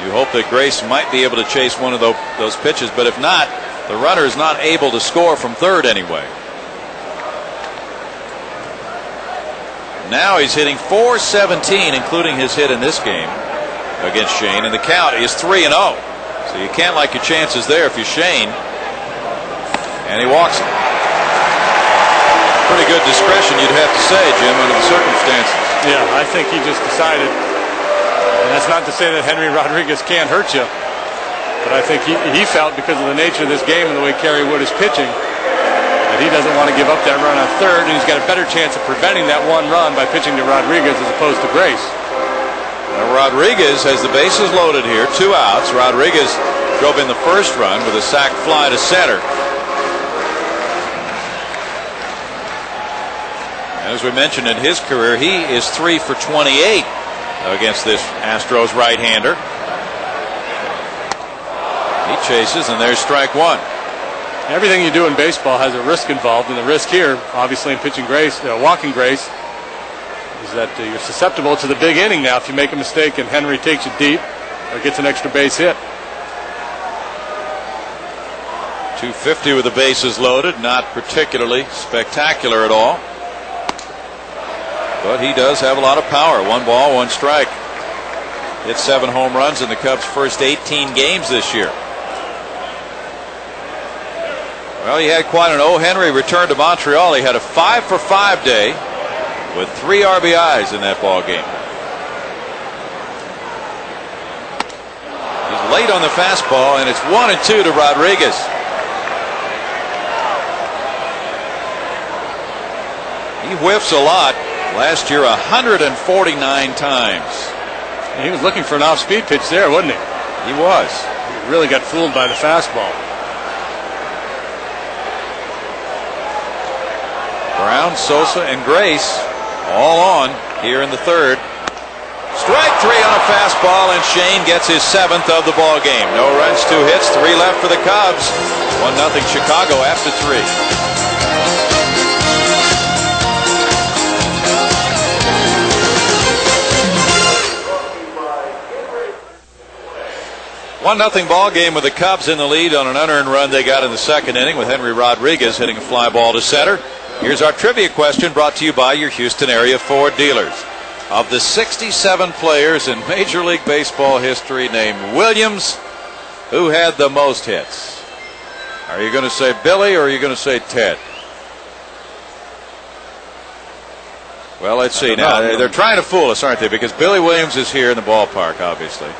You hope that Grace might be able to chase one of those pitches, but if not, the runner is not able to score from 3rd anyway. Now he's hitting .417, including his hit in this game against Shane, and the count is 3-0. So you can't like your chances there if you're Shane. And he walks him. Pretty good discretion, you'd have to say, Jim, under the circumstances. Yeah, I think he just decided, and that's not to say that Henry Rodriguez can't hurt you, but I think he felt, because of the nature of this game and the way Kerry Wood is pitching, that he doesn't want to give up that run on 3rd, and he's got a better chance of preventing that one run by pitching to Rodriguez as opposed to Grace. Now Rodriguez has the bases loaded here, 2 outs. Rodriguez drove in the first run with a sac fly to center. As we mentioned, in his career, he is 3 for 28 against this Astros right-hander. He chases, and there's strike 1. Everything you do in baseball has a risk involved, and the risk here, obviously in pitching Grace, walking Grace, is that you're susceptible to the big inning now if you make a mistake and Henry takes you deep or gets an extra base hit. 250 with the bases loaded, not particularly spectacular at all. But he does have a lot of power. 1 ball, 1 strike. Hit 7 home runs in the Cubs' first 18 games this year. Well, he had quite an O. Henry return to Montreal. He had a 5 for 5 day with 3 RBIs in that ball game. He's late on the fastball, and it's 1-2 to Rodriguez. He whiffs a lot. Last year, 149 times. And he was looking for an off-speed pitch there, wasn't he? He was. He really got fooled by the fastball. Brown, Sosa, and Grace all on here in the 3rd. Strike 3 on a fastball, and Shane gets his 7th of the ball game. No runs, 2 hits, 3 left for the Cubs. 1-0 Chicago after 3. 1-0 ball game with the Cubs in the lead on an unearned run they got in the 2nd inning with Henry Rodriguez hitting a fly ball to center. Here's our trivia question brought to you by your Houston area Ford dealers. Of the 67 players in Major League Baseball history named Williams, who had the most hits? Are you going to say Billy or are you going to say Ted? Well, let's see. Now, they're trying to fool us, aren't they? Because Billy Williams is here in the ballpark, obviously.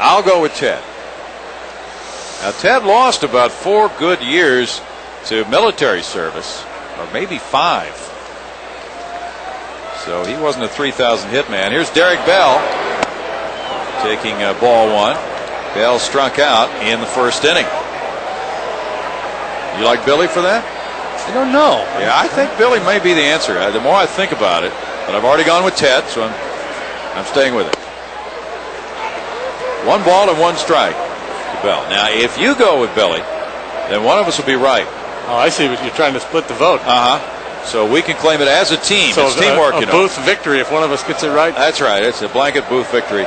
I'll go with Ted. Now, Ted lost about 4 good years to military service, or maybe 5. So he wasn't a 3,000 hit man. Here's Derek Bell taking ball one. Bell struck out in the first inning. You like Billy for that? I don't know. Yeah, I think Billy may be the answer. The more I think about it, but I've already gone with Ted, so I'm staying with it. 1 ball and 1 strike to Bell. Now, if you go with Billy, then one of us will be right. Oh, I see. You're trying to split the vote. So we can claim it as a team. So it's teamwork, a Booth victory if one of us gets it right. That's right. It's a blanket Booth victory.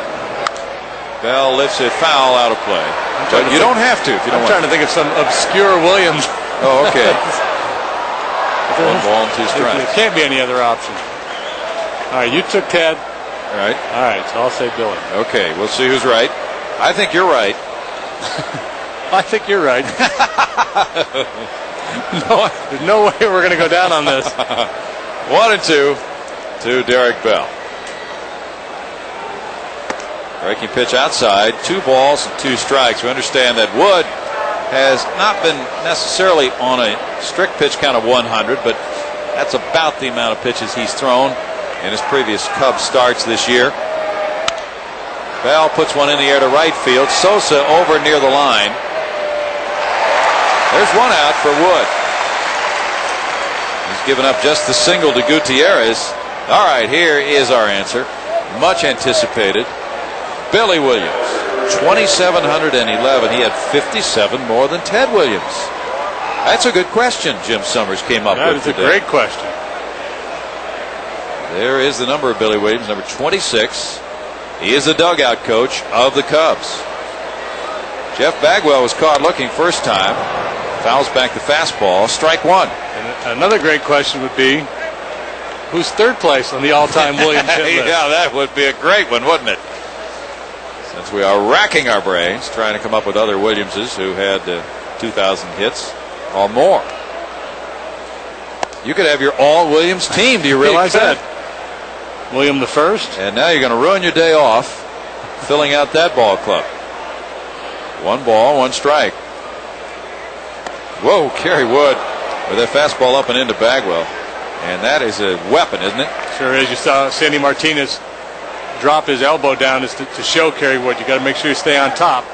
Bell lifts it foul out of play. But you don't have to if you don't want to. I'm trying to think of some obscure Williams. Oh, okay. 1 ball and 2 strikes. There can't be any other option. All right, you took Ted. All right. All right, so I'll say Billy. Okay, we'll see who's right. I think you're right. I think you're right. No, there's no way we're going to go down on this. 1 and 2 to Derek Bell. Breaking pitch outside. 2 balls and 2 strikes. We understand that Wood has not been necessarily on a strict pitch count of 100, but that's about the amount of pitches he's thrown in his previous Cubs starts this year. Bell puts one in the air to right field. Sosa over near the line. There's 1 out for Wood. He's given up just the single to Gutierrez. All right, here is our answer. Much anticipated. Billy Williams, 2,711. He had 57 more than Ted Williams. That's a good question Jim Summers came up with today. That is a great question. There is the number of Billy Williams, number 26. He is the dugout coach of the Cubs. Jeff Bagwell was caught looking first time. Fouls back the fastball. Strike 1. And another great question would be, who's third place on the all-time Williams hit list? Yeah, that would be a great one, wouldn't it? Since we are racking our brains trying to come up with other Williamses who had 2,000 hits or more. You could have your all-Williams team. Do you realize that? William the first. And now you're going to ruin your day off filling out that ball club. 1 ball, 1 strike. Whoa, Kerry Wood with that fastball up and into Bagwell. And that is a weapon, isn't it? Sure is. You saw Sandy Martinez drop his elbow down to show Kerry Wood. You got to make sure you stay on top.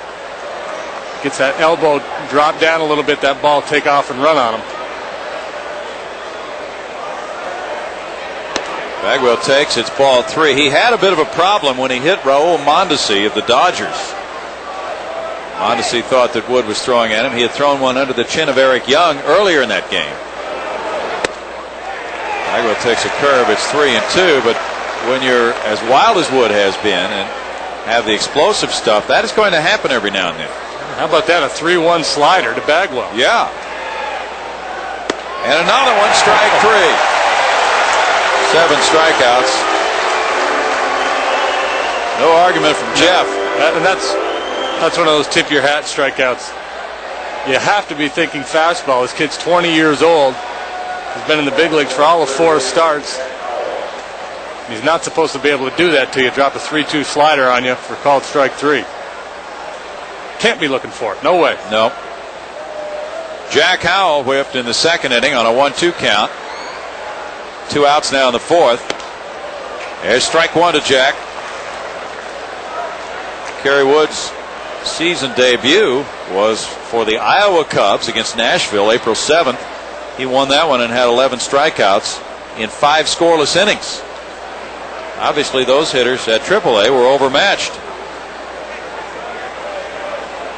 Gets that elbow drop down a little bit, that ball take off and run on him. Bagwell takes, it's ball 3. He had a bit of a problem when he hit Raul Mondesi of the Dodgers. Mondesi thought that Wood was throwing at him. He had thrown one under the chin of Eric Young earlier in that game. Bagwell takes a curve. It's 3 and 2, but when you're as wild as Wood has been and have the explosive stuff, that is going to happen every now and then. How about that? A 3-1 slider to Bagwell. Yeah. And another one, strike 3. 7 strikeouts. No argument from Jeff. And that's one of those tip your hat strikeouts. You have to be thinking fastball. This kid's 20 years old. He's been in the big leagues for all of 4 starts. He's not supposed to be able to do that till you drop a 3-2 slider on you for called strike 3. Can't be looking for it. No way. No. Jack Howell whiffed in the second inning on a 1-2 count. 2 outs now in the 4th. There's strike 1 to Jack. Kerry Wood's season debut was for the Iowa Cubs against Nashville April 7th. He won that one and had 11 strikeouts in 5 scoreless innings. Obviously those hitters at AAA were overmatched.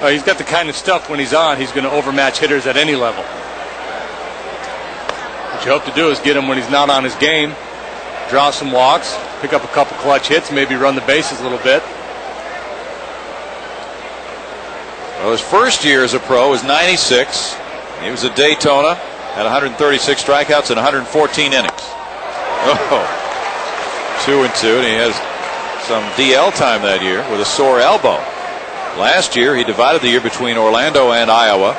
He's got the kind of stuff when he's on, he's going to overmatch hitters at any level. What you hope to do is get him when he's not on his game, draw some walks, pick up a couple clutch hits, maybe run the bases a little bit. Well, his first year as a pro was 96. He was at Daytona, had 136 strikeouts in 114 innings. Oh, 2 and 2, and he has some DL time that year with a sore elbow. Last year, he divided the year between Orlando and Iowa.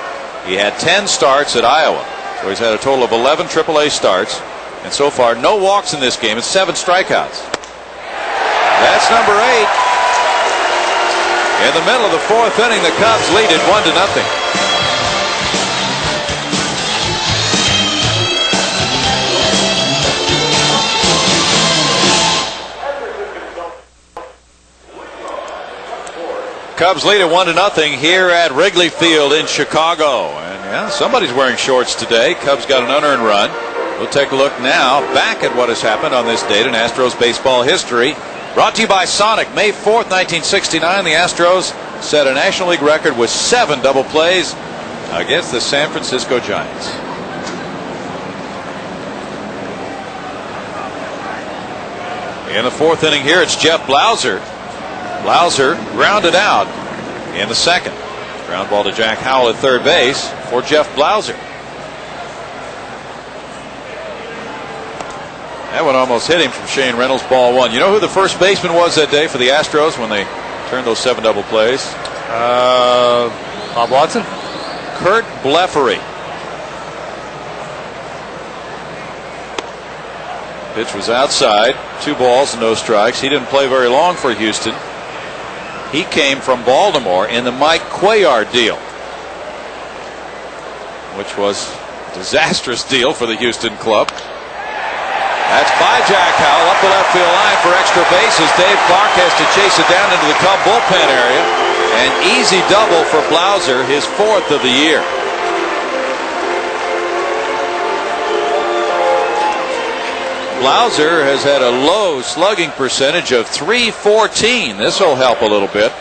He had 10 starts at Iowa, so he's had a total of 11 AAA starts, and so far no walks in this game and 7 strikeouts. That's number 8. In the middle of the 4th inning, the Cubs lead it 1-0. Cubs lead it 1-0 here at Wrigley Field in Chicago. And yeah, somebody's wearing shorts today. Cubs got an unearned run. We'll take a look now back at what has happened on this date in Astros baseball history. Brought to you by Sonic. May 4th, 1969, the Astros set a National League record with 7 double plays against the San Francisco Giants. In the 4th inning here, it's Jeff Blauser. Blauser grounded out in the 2nd. Ground ball to Jack Howell at third base for Jeff Blauser. That one almost hit him from Shane Reynolds, ball 1. You know who the first baseman was that day for the Astros when they turned those 7 double plays? Bob Watson? Kurt Blefary. Pitch was outside. 2 balls and no strikes. He didn't play very long for Houston. He came from Baltimore in the Mike Cuellar deal, which was a disastrous deal for the Houston club. That's by Jack Howell up the left field line for extra bases. Dave Clark has to chase it down into the Cub bullpen area. An easy double for Blauser, his 4th of the year. Blauser has had a low slugging percentage of .314. This will help a little bit.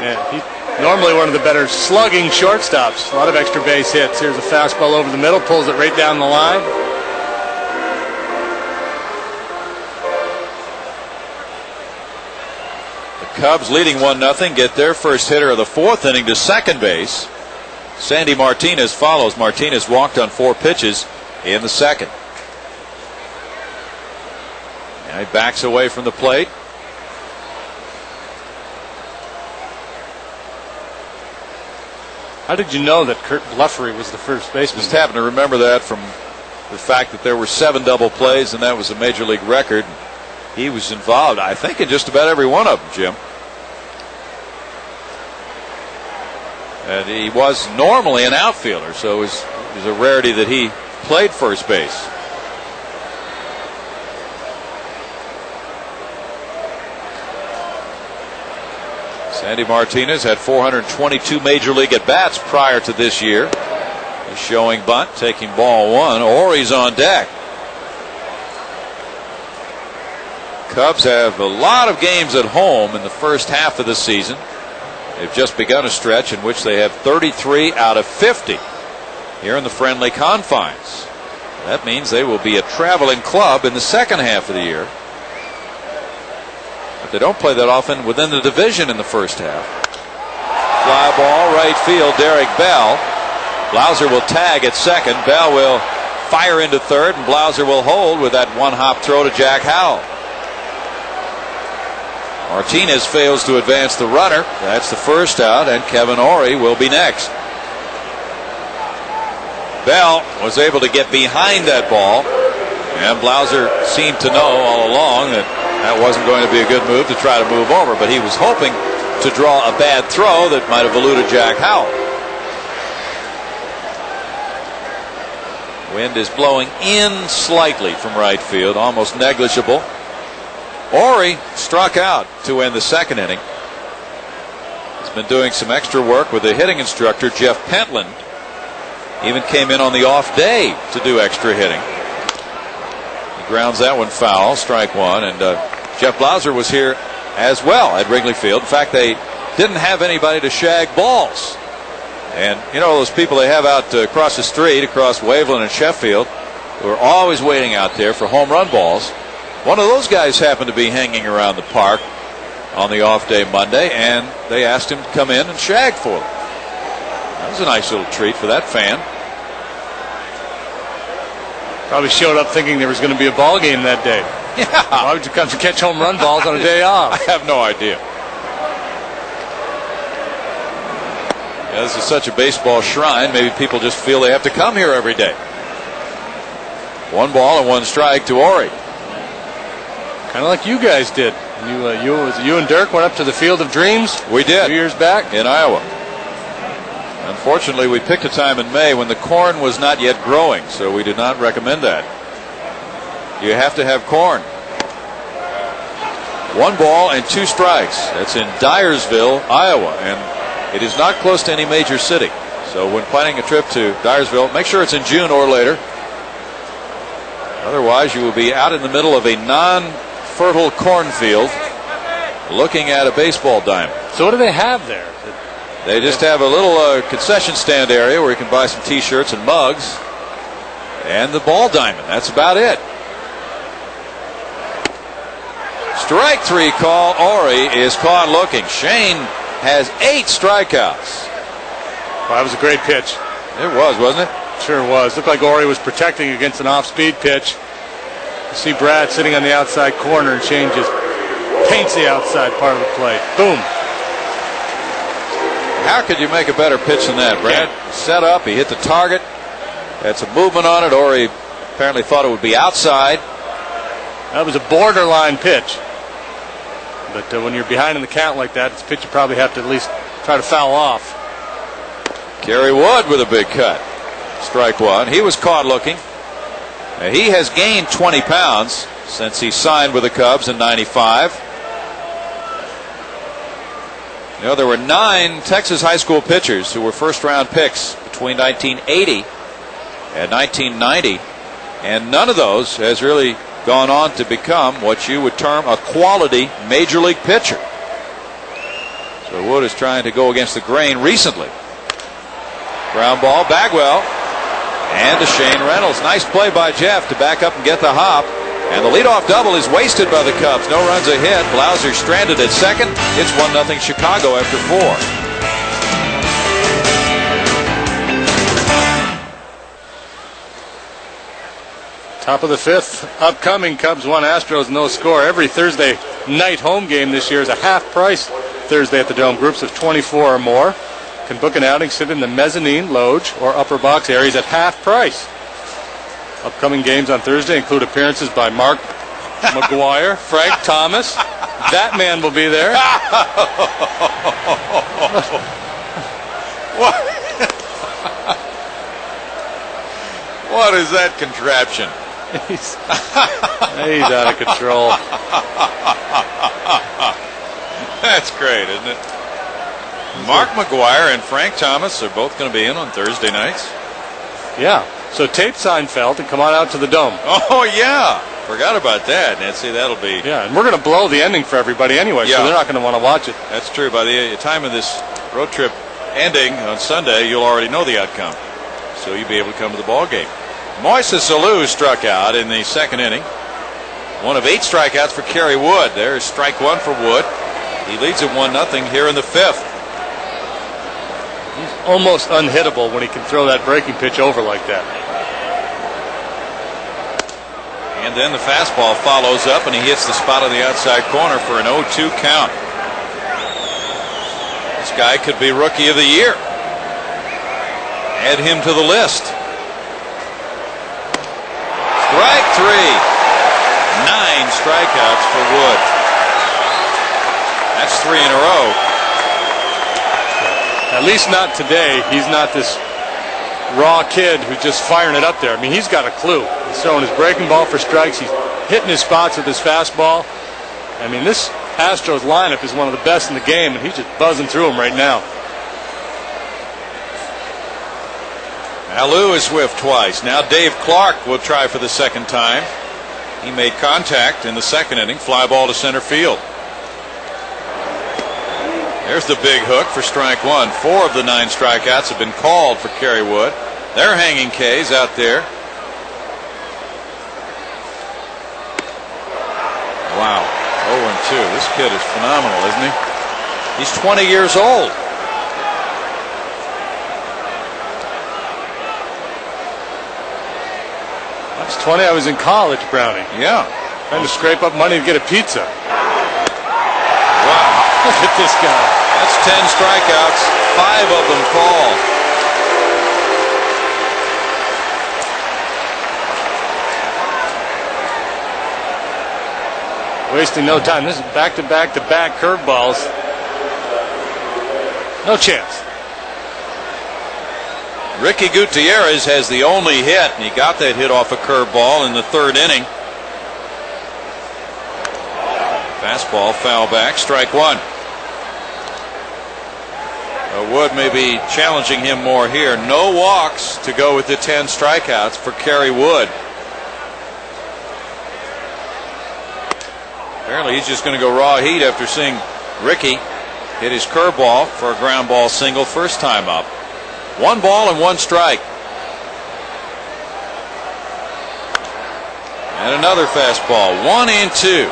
Yeah, he's normally one of the better slugging shortstops. A lot of extra base hits. Here's a fastball over the middle, pulls it right down the line. Cubs leading 1-0, get their first hitter of the 4th inning to second base. Sandy Martinez follows. Martinez walked on 4 pitches in the 2nd. And he backs away from the plate. How did you know that Kurt Blefary was the first baseman? Just happened to remember that from the fact that there were 7 double plays, and that was a major league record. He was involved, I think, in just about every one of them, Jim. And he was normally an outfielder, so it was a rarity that he played first base. Sandy Martinez had 422 major league at-bats prior to this year. He's showing bunt, taking ball 1. Ori's on deck. Cubs have a lot of games at home in the first half of the season. They've just begun a stretch in which they have 33 out of 50 here in the friendly confines. That means they will be a traveling club in the second half of the year. But they don't play that often within the division in the first half. Fly ball, right field, Derek Bell. Blauser will tag at second. Bell will fire into third, and Blauser will hold with that 1-hop throw to Jack Howell. Martinez fails to advance the runner. That's the first out, and Kevin Ori will be next. Bell was able to get behind that ball, and Blauser seemed to know all along that that wasn't going to be a good move to try to move over, but he was hoping to draw a bad throw that might have eluded Jack Howell. Wind is blowing in slightly from right field, almost negligible. Ori struck out to end the 2nd inning. He's been doing some extra work with the hitting instructor, Jeff Pentland. Even came in on the off day to do extra hitting. He grounds that one foul, strike 1. And Jeff Blauser was here as well at Wrigley Field. In fact, they didn't have anybody to shag balls. And you know those people they have out across the street, across Waveland and Sheffield, who are always waiting out there for home run balls. One of those guys happened to be hanging around the park on the off day Monday, and they asked him to come in and shag for them. That was a nice little treat for that fan. Probably showed up thinking there was going to be a ball game that day. Yeah. Why would you come to catch home run balls on a day off? I have no idea. Yeah, this is such a baseball shrine. Maybe people just feel they have to come here every day. 1 ball and 1 strike to Ori. Kind of like you guys did. You and Dirk went up to the Field of Dreams. We did. 2 years back in Iowa. Unfortunately, we picked a time in May when the corn was not yet growing, so we did not recommend that. You have to have corn. 1 ball and 2 strikes. That's in Dyersville, Iowa, and it is not close to any major city. So when planning a trip to Dyersville, make sure it's in June or later. Otherwise, you will be out in the middle of a non-fertile cornfield looking at a baseball diamond. So what do they have there? They just have a little concession stand area where you can buy some T-shirts and mugs and the ball diamond. That's about it. Strike 3 call. Ori is caught looking. Shane has 8 strikeouts. Well, that was a great pitch. It was, wasn't it? Sure was. Looked like Ori was protecting against an off-speed pitch. You see Brad sitting on the outside corner, and Shane just paints the outside part of the plate. Boom. How could you make a better pitch than that, Brad? Set up, he hit the target. Had some movement on it. Ori apparently thought it would be outside. That was a borderline pitch. But when you're behind in the count like that, it's a pitch you probably have to at least try to foul off. Kerry Wood with a big cut. Strike 1. He was caught looking. He has gained 20 pounds since he signed with the Cubs in '95. You know, there were 9 Texas high school pitchers who were first-round picks between 1980 and 1990, and none of those has really gone on to become what you would term a quality major league pitcher. So Wood is trying to go against the grain recently. Ground ball, Bagwell, and to Shane Reynolds. Nice play by Jeff to back up and get the hop. And the leadoff double is wasted by the Cubs. No runs ahead. Blauser stranded at second. It's 1-0 Chicago after 4. Top of the 5th, upcoming. Cubs 1, Astros no score. Every Thursday night home game this year is a half price Thursday at the Dome. Groups of 24 or more can book an outing, sit in the mezzanine, loge, or upper box areas at half price. Upcoming games on Thursday include appearances by Mark McGuire, Frank Thomas. That man will be there. What is that contraption? He's out of control. That's great, isn't it? Mark McGuire and Frank Thomas are both going to be in on Thursday nights. Yeah. So tape Seinfeld and come on out to the Dome. Oh, yeah. Forgot about that. Nancy, that'll be... Yeah, and we're going to blow the ending for everybody anyway, so they're not going to want to watch it. That's true. By the time of this road trip ending on Sunday, you'll already know the outcome. So you'll be able to come to the ball game. Moises Alou struck out in the 2nd inning. One of 8 strikeouts for Kerry Wood. There's strike 1 for Wood. He leads it 1-0 here in the 5th. He's almost unhittable when he can throw that breaking pitch over like that. And then the fastball follows up, and he hits the spot on the outside corner for an 0-2 count. This guy could be Rookie of the Year. Add him to the list. Strike 3. 9 strikeouts for Wood. That's 3 in a row. At least not today. He's not this raw kid who's just firing it up there. I mean, he's got a clue. He's throwing his breaking ball for strikes. He's hitting his spots with his fastball. I mean, this Astros lineup is one of the best in the game, and he's just buzzing through them right now. Alou is whiffed twice. Now Dave Clark will try for the 2nd time. He made contact in the 2nd inning. Fly ball to center field. There's the big hook for strike 1. 4 of the 9 strikeouts have been called for Kerry Wood. They're hanging K's out there. Wow. 0-2. This kid is phenomenal, isn't he? He's 20 years old. I was 20. I was in college, Brownie. Yeah. Trying to scrape up money to get a pizza. Wow. Look at this guy. That's 10 strikeouts. 5 of them called. Wasting no time. This is back-to-back-to-back curveballs. No chance. Ricky Gutierrez has the only hit, and he got that hit off a curveball in the 3rd inning. Fastball foul back, strike one. Wood may be challenging him more here. No walks to go with the 10 strikeouts for Kerry Wood. Apparently he's just going to go raw heat after seeing Ricky hit his curveball for a ground ball single first time up. 1 ball and 1 strike. And another fastball. 1-2.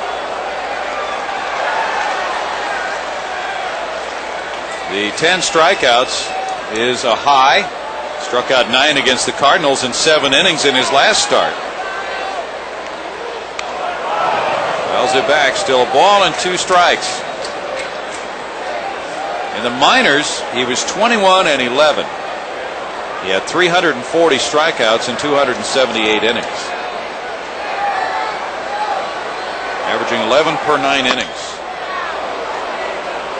The 10 strikeouts is a high. Struck out 9 against the Cardinals in 7 innings in his last start. Fouls it back. Still a ball and 2 strikes. In the minors, he was 21-11. He had 340 strikeouts in 278 innings. Averaging 11 per 9 innings.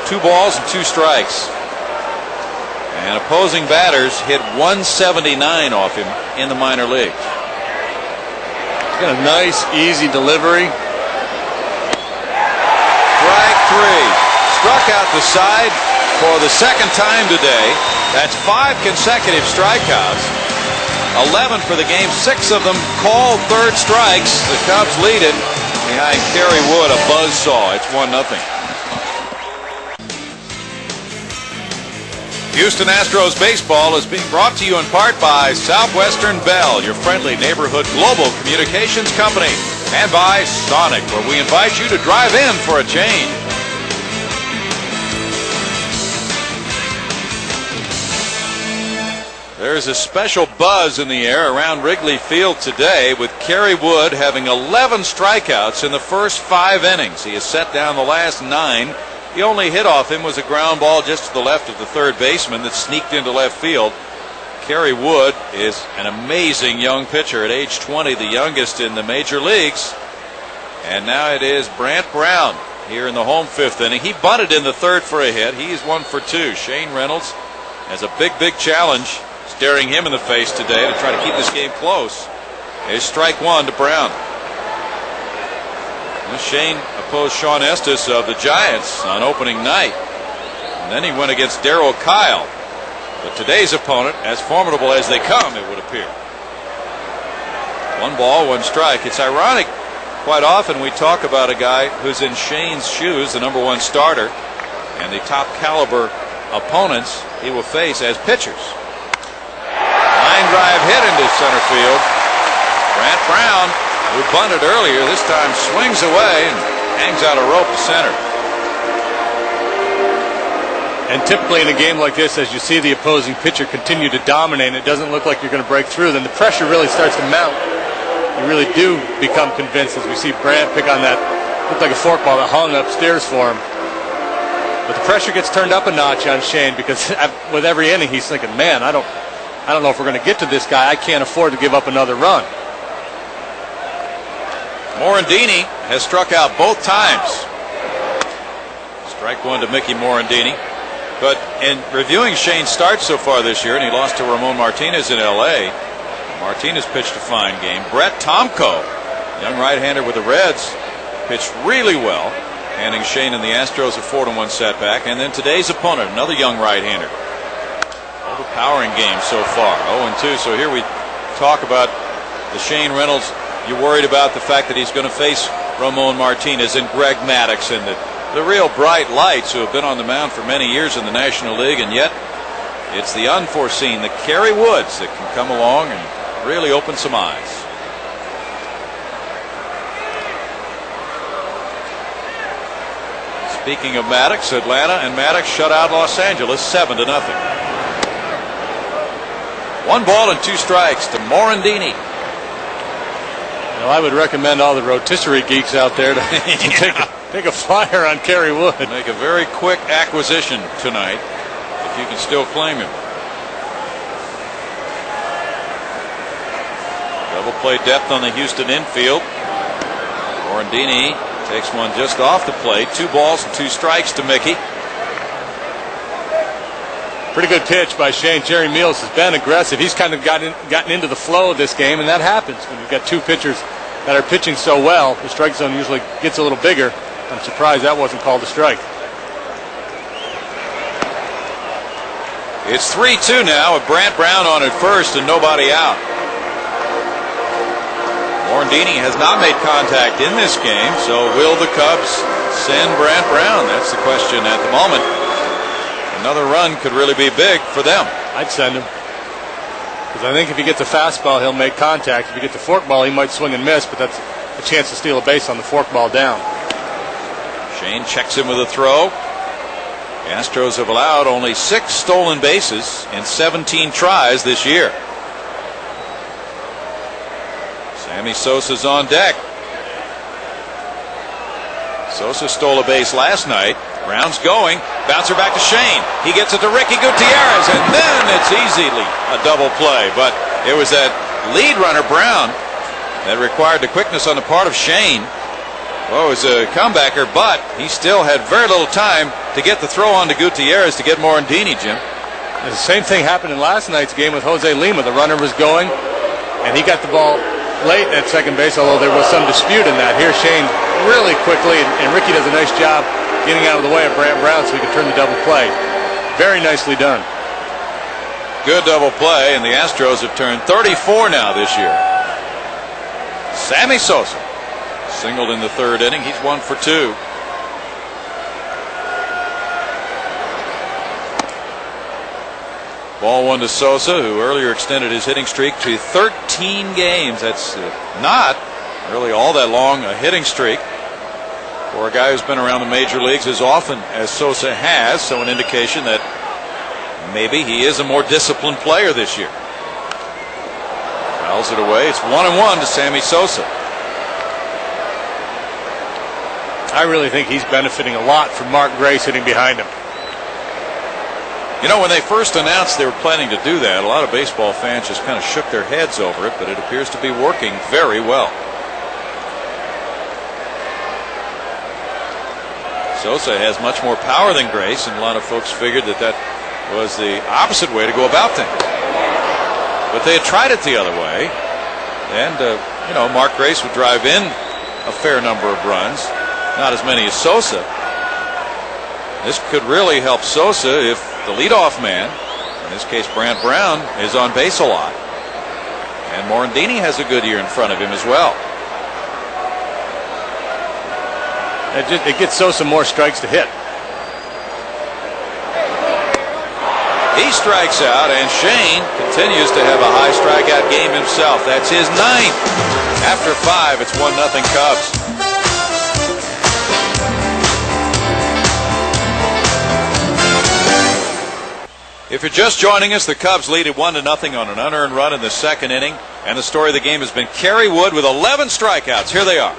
2 balls and 2 strikes. And opposing batters hit 179 off him in the minor leagues. He's got a nice, easy delivery. Strike 3. Struck out the side for the second time today. That's 5 consecutive strikeouts. 11 for the game. 6 of them called third strikes. The Cubs lead it behind Kerry Wood, a buzzsaw. It's 1-0. Houston Astros baseball is being brought to you in part by Southwestern Bell, your friendly neighborhood global communications company, and by Sonic, where we invite you to drive in for a change. There's a special buzz in the air around Wrigley Field today, with Kerry Wood having 11 strikeouts in the first 5 innings. He has set down the last 9. The only hit off him was a ground ball just to the left of the third baseman that sneaked into left field. Kerry Wood is an amazing young pitcher at age 20, the youngest in the major leagues. And now it is Brant Brown here in the home 5th inning. He bunted in the 3rd for a hit. He's 1 for 2. Shane Reynolds has a big challenge staring him in the face today to try to keep this game close. Here's strike 1 to Brown. Shane opposed Sean Estes of the Giants on opening night. And then he went against Darryl Kyle. But today's opponent, as formidable as they come, it would appear. 1 ball, 1 strike. It's ironic. Quite often we talk about a guy who's in Shane's shoes, the number 1 starter, and the top caliber opponents he will face as pitchers. Line drive hit into center field. Brant Brown, who bunted earlier, this time swings away and hangs out a rope to center. And typically in a game like this, as you see the opposing pitcher continue to dominate, it doesn't look like you're going to break through, then the pressure really starts to mount. You really do become convinced, as we see Brant pick on that, looked like a forkball that hung upstairs for him. But the pressure gets turned up a notch on Shane, because with every inning he's thinking, man, I don't know if we're going to get to this guy. I can't afford to give up another run. Morandini has struck out both times. Strike 1 to Mickey Morandini. But in reviewing Shane's starts so far this year, and he lost to Ramon Martinez in L.A., Martinez pitched a fine game. Brett Tomko, young right-hander with the Reds, pitched really well, handing Shane and the Astros a 4-1 setback. And then today's opponent, another young right-hander. Overpowering game so far, 0-2. So here we talk about the Shane Reynolds. You're worried about the fact that he's going to face Ramon Martinez and Greg Maddux and the real bright lights who have been on the mound for many years in the National League, and yet it's the unforeseen, the Kerry Woods, that can come along and really open some eyes. Speaking of Maddux, Atlanta and Maddux shut out Los Angeles 7-0. 1 ball and 2 strikes to Morandini. Well, I would recommend all the rotisserie geeks out there to take a flyer on Kerry Wood. Make a very quick acquisition tonight if you can still claim him. Double play depth on the Houston infield. Morandini takes one just off the plate. 2 balls and 2 strikes to Mickey. Pretty good pitch by Shane. Jerry Meals has been aggressive. He's kind of gotten into the flow of this game, and that happens when you've got 2 pitchers that are pitching so well. The strike zone usually gets a little bigger. I'm surprised that wasn't called a strike. It's 3-2 now with Brant Brown on at first and nobody out. Morandini has not made contact in this game, so will the Cubs send Brant Brown? That's the question at the moment. Another run could really be big for them. I'd send him. Because I think if he gets a fastball, he'll make contact. If he gets a forkball, he might swing and miss, but that's a chance to steal a base on the forkball down. Shane checks him with a throw. The Astros have allowed only 6 stolen bases in 17 tries this year. Sammy Sosa's on deck. Sosa stole a base last night. Brown's going. Bouncer back to Shane. He gets it to Ricky Gutierrez, and then it's easily a double play. But it was that lead runner, Brown, that required the quickness on the part of Shane. Well, it was a comebacker, but he still had very little time to get the throw on to Gutierrez to get Morandini, Jim. And the same thing happened in last night's game with Jose Lima. The runner was going, and he got the ball late at second base, although there was some dispute in that. Here, Shane really quickly, and Ricky does a nice job getting out of the way of Brant Brown so he can turn the double play. Very nicely done. Good double play, and the Astros have turned 34 now this year. Sammy Sosa singled in the third inning. He's 1 for 2. Ball 1 to Sosa, who earlier extended his hitting streak to 13 games. That's not really all that long a hitting streak for a guy who's been around the major leagues as often as Sosa has, so an indication that maybe he is a more disciplined player this year. Fouls it away. It's 1-1 to Sammy Sosa. I really think he's benefiting a lot from Mark Grace hitting behind him. You know, when they first announced they were planning to do that, a lot of baseball fans just kind of shook their heads over it, but it appears to be working very well. Sosa has much more power than Grace, and a lot of folks figured that that was the opposite way to go about things. But they had tried it the other way, and, you know, Mark Grace would drive in a fair number of runs, not as many as Sosa. This could really help Sosa if the leadoff man, in this case Brant Brown, is on base a lot. And Morandini has a good year in front of him as well. It gets Sosa more strikes to hit. He strikes out, and Shane continues to have a high strikeout game himself. That's his 9th. After 5, it's 1-0 Cubs. If you're just joining us, the Cubs lead at 1-0 on an unearned run in the second inning, and the story of the game has been Kerry Wood with 11 strikeouts. Here they are.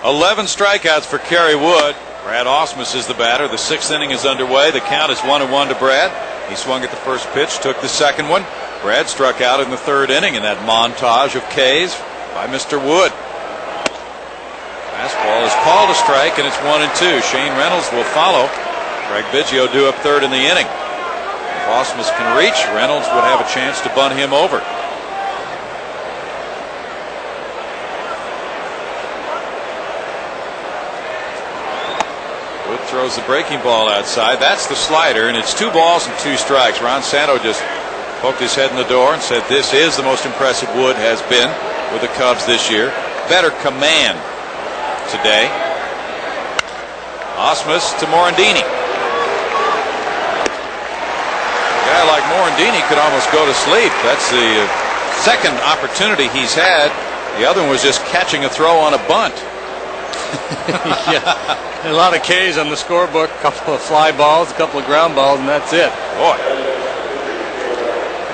Eleven strikeouts for Kerry Wood. Brad Ausmus is the batter. The 6th inning is underway. The count is 1-1 to Brad. He swung at the first pitch, took the second one. Brad struck out in the 3rd inning in that montage of Ks by Mr. Wood. Fastball is called a strike, and it's 1-2. Shane Reynolds will follow. Craig Biggio due up 3rd in the inning. If Ausmus can reach, Reynolds would have a chance to bunt him over. Throws the breaking ball outside. That's the slider, and it's 2 balls and 2 strikes. Ron Santo just poked his head in the door and said this is the most impressive Wood has been with the Cubs this year. Better command today. Ausmus to Morandini. A guy like Morandini could almost go to sleep. That's the second opportunity he's had. The other one was just catching a throw on a bunt. Yeah, a lot of K's on the scorebook, a couple of fly balls, a couple of ground balls, and that's it. Boy.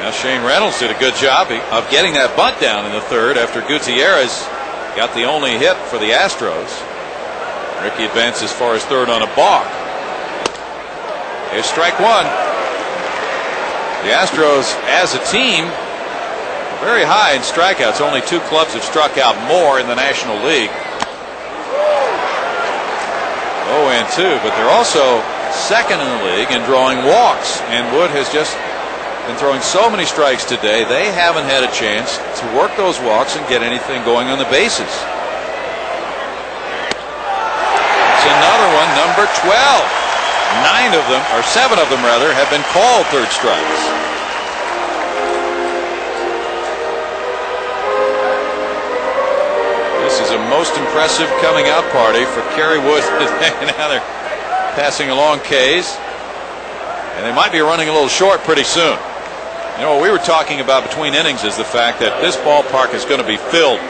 Now Shane Reynolds did a good job of getting that bunt down in the 3rd after Gutierrez got the only hit for the Astros. Ricky advances for his third on a balk. Here's strike one. The Astros, as a team, very high in strikeouts. Only two clubs have struck out more in the National League. 0-2, but they're also second in the league in drawing walks. And Wood has just been throwing so many strikes today, they haven't had a chance to work those walks and get anything going on the bases. It's another one, number 12. 9 of them, or 7 of them rather, have been called third strikes. This is a most impressive coming out party for Kerry Wood. Now they're passing along K's, and they might be running a little short pretty soon. You know, what we were talking about between innings is the fact that this ballpark is going to be filled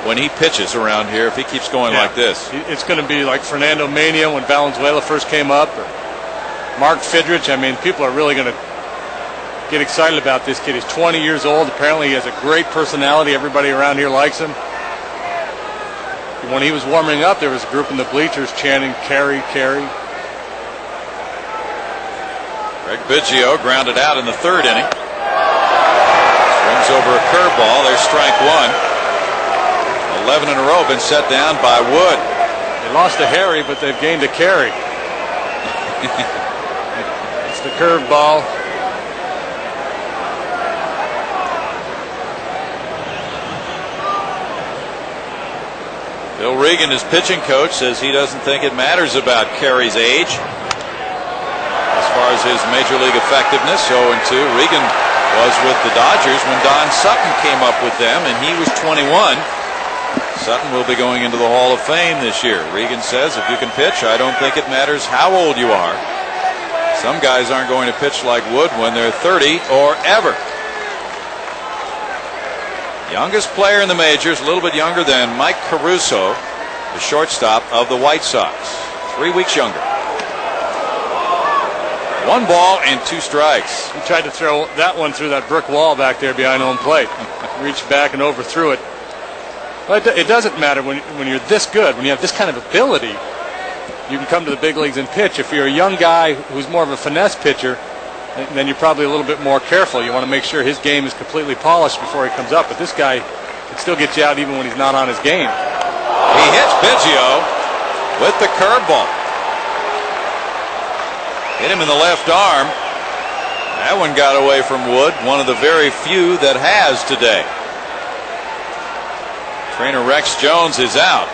when he pitches around here if he keeps going like this. It's going to be like Fernando Mania when Valenzuela first came up, or Mark Fidrich. I mean, people are really going to get excited about this kid. He's 20 years old. Apparently he has a great personality. Everybody around here likes him. When he was warming up, there was a group in the bleachers chanting, "Kerry, Kerry." Greg Biggio grounded out in the third inning. Swings over a curveball. There's strike one. 11 in a row been set down by Wood. They lost to Harry, but they've gained to Kerry. It's the curveball. Bill Regan, his pitching coach, says he doesn't think it matters about Kerry's age as far as his major league effectiveness. 0-2. Regan was with the Dodgers when Don Sutton came up with them, and he was 21. Sutton will be going into the Hall of Fame this year. Regan says if you can pitch, I don't think it matters how old you are. Some guys aren't going to pitch like Wood when they're 30 or ever. Youngest player in the majors, a little bit younger than Mike Caruso, the shortstop of the White Sox. 3 weeks younger. 1 ball and 2 strikes. He tried to throw that one through that brick wall back there behind home plate. Reached back and overthrew it. But it doesn't matter when you're this good, when you have this kind of ability. You can come to the big leagues and pitch. If you're a young guy who's more of a finesse pitcher, then you're probably a little bit more careful. You want to make sure his game is completely polished before he comes up. But this guy can still get you out even when he's not on his game. He hits Biggio with the curveball. Hit him in the left arm. That one got away from Wood, one of the very few that has today. Trainer Rex Jones is out.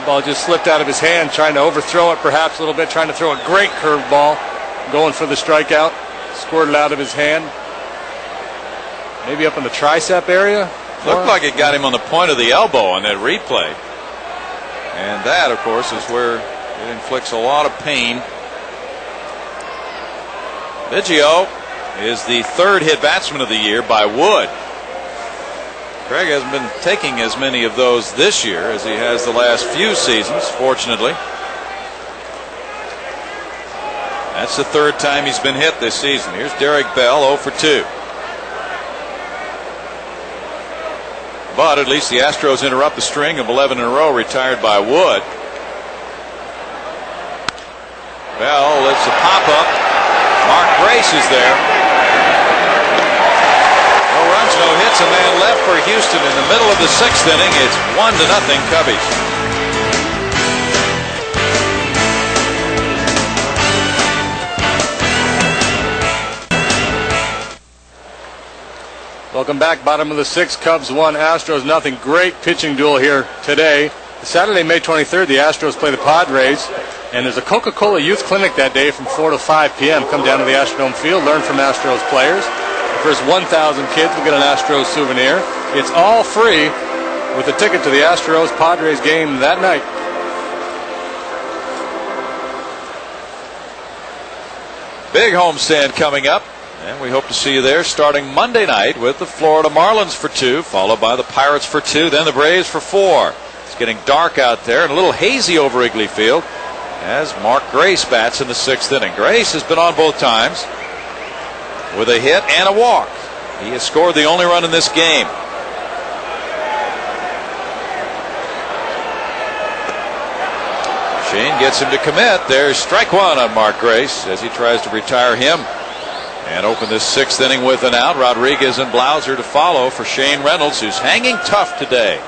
The ball just slipped out of his hand, trying to overthrow it perhaps a little bit, trying to throw a great curveball, going for the strikeout, squirted out of his hand. Maybe up in the tricep area. Looked like it got him on the point of the elbow on that replay. And that, of course, is where it inflicts a lot of pain. Biggio is the 3rd hit batsman of the year by Wood. Craig hasn't been taking as many of those this year as he has the last few seasons, fortunately. That's the 3rd time he's been hit this season. Here's Derek Bell, 0 for 2. But at least the Astros interrupt the string of 11 in a row retired by Wood. Bell lets a pop-up. Mark Grace is there. No runs, no hits, a man left for Houston in the middle of the 6th inning. It's 1-0 Cubbies. Welcome back. Bottom of the 6th. Cubs 1, Astros nothing. Great pitching duel here today. Saturday, May 23rd, the Astros play the Padres. And there's a Coca-Cola Youth Clinic that day from 4 to 5 p.m. Come down to the Astrodome Field, learn from Astros players. The first 1,000 kids will get an Astros souvenir. It's all free with a ticket to the Astros-Padres game that night. Big homestand coming up. And we hope to see you there starting Monday night with the Florida Marlins for 2, followed by the Pirates for 2, then the Braves for 4. It's getting dark out there and a little hazy over Wrigley Field as Mark Grace bats in the 6th inning. Grace has been on both times with a hit and a walk. He has scored the only run in this game. Shane gets him to commit. There's strike one on Mark Grace as he tries to retire him and open this sixth inning with an out. Rodriguez and Blauser to follow for Shane Reynolds, who's hanging tough today.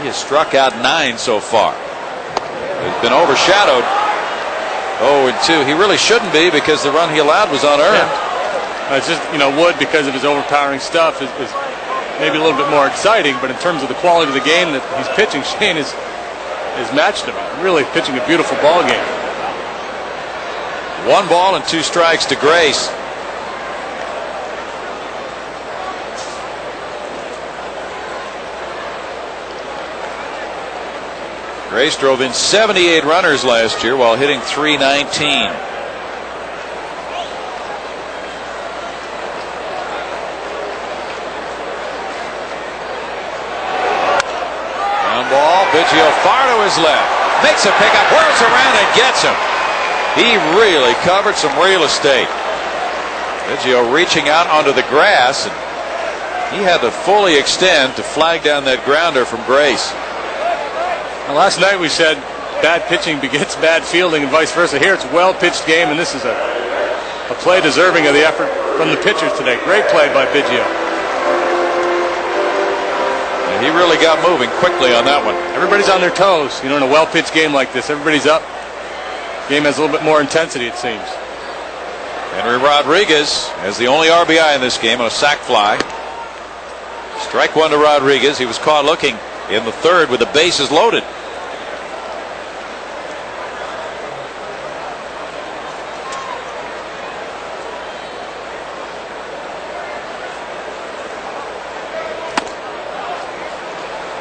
He has struck out 9 so far. He's been overshadowed. 0-2. He really shouldn't be because the run he allowed was unearned. Yeah. It's just, Wood, because of his overpowering stuff, is maybe a little bit more exciting, but in terms of the quality of the game that he's pitching, Shane has matched him. Really pitching a beautiful ball game. 1 ball and 2 strikes to Grace. Grace drove in 78 runners last year while hitting .319. Ground ball, Biggio far to his left. Makes a pickup, whirls around and gets him. He really covered some real estate. Biggio reaching out onto the grass, and he had to fully extend to flag down that grounder from Grace. Now, last night we said bad pitching begets bad fielding and vice versa. Here it's a well-pitched game, and this is a play deserving of the effort from the pitchers today. Great play by Biggio. And he really got moving quickly on that one. Everybody's on their toes. In a well-pitched game like this, everybody's up. Game has a little bit more intensity, it seems. Henry Rodriguez has the only RBI in this game on a sac fly. Strike one to Rodriguez. He was caught looking in the third with the bases loaded.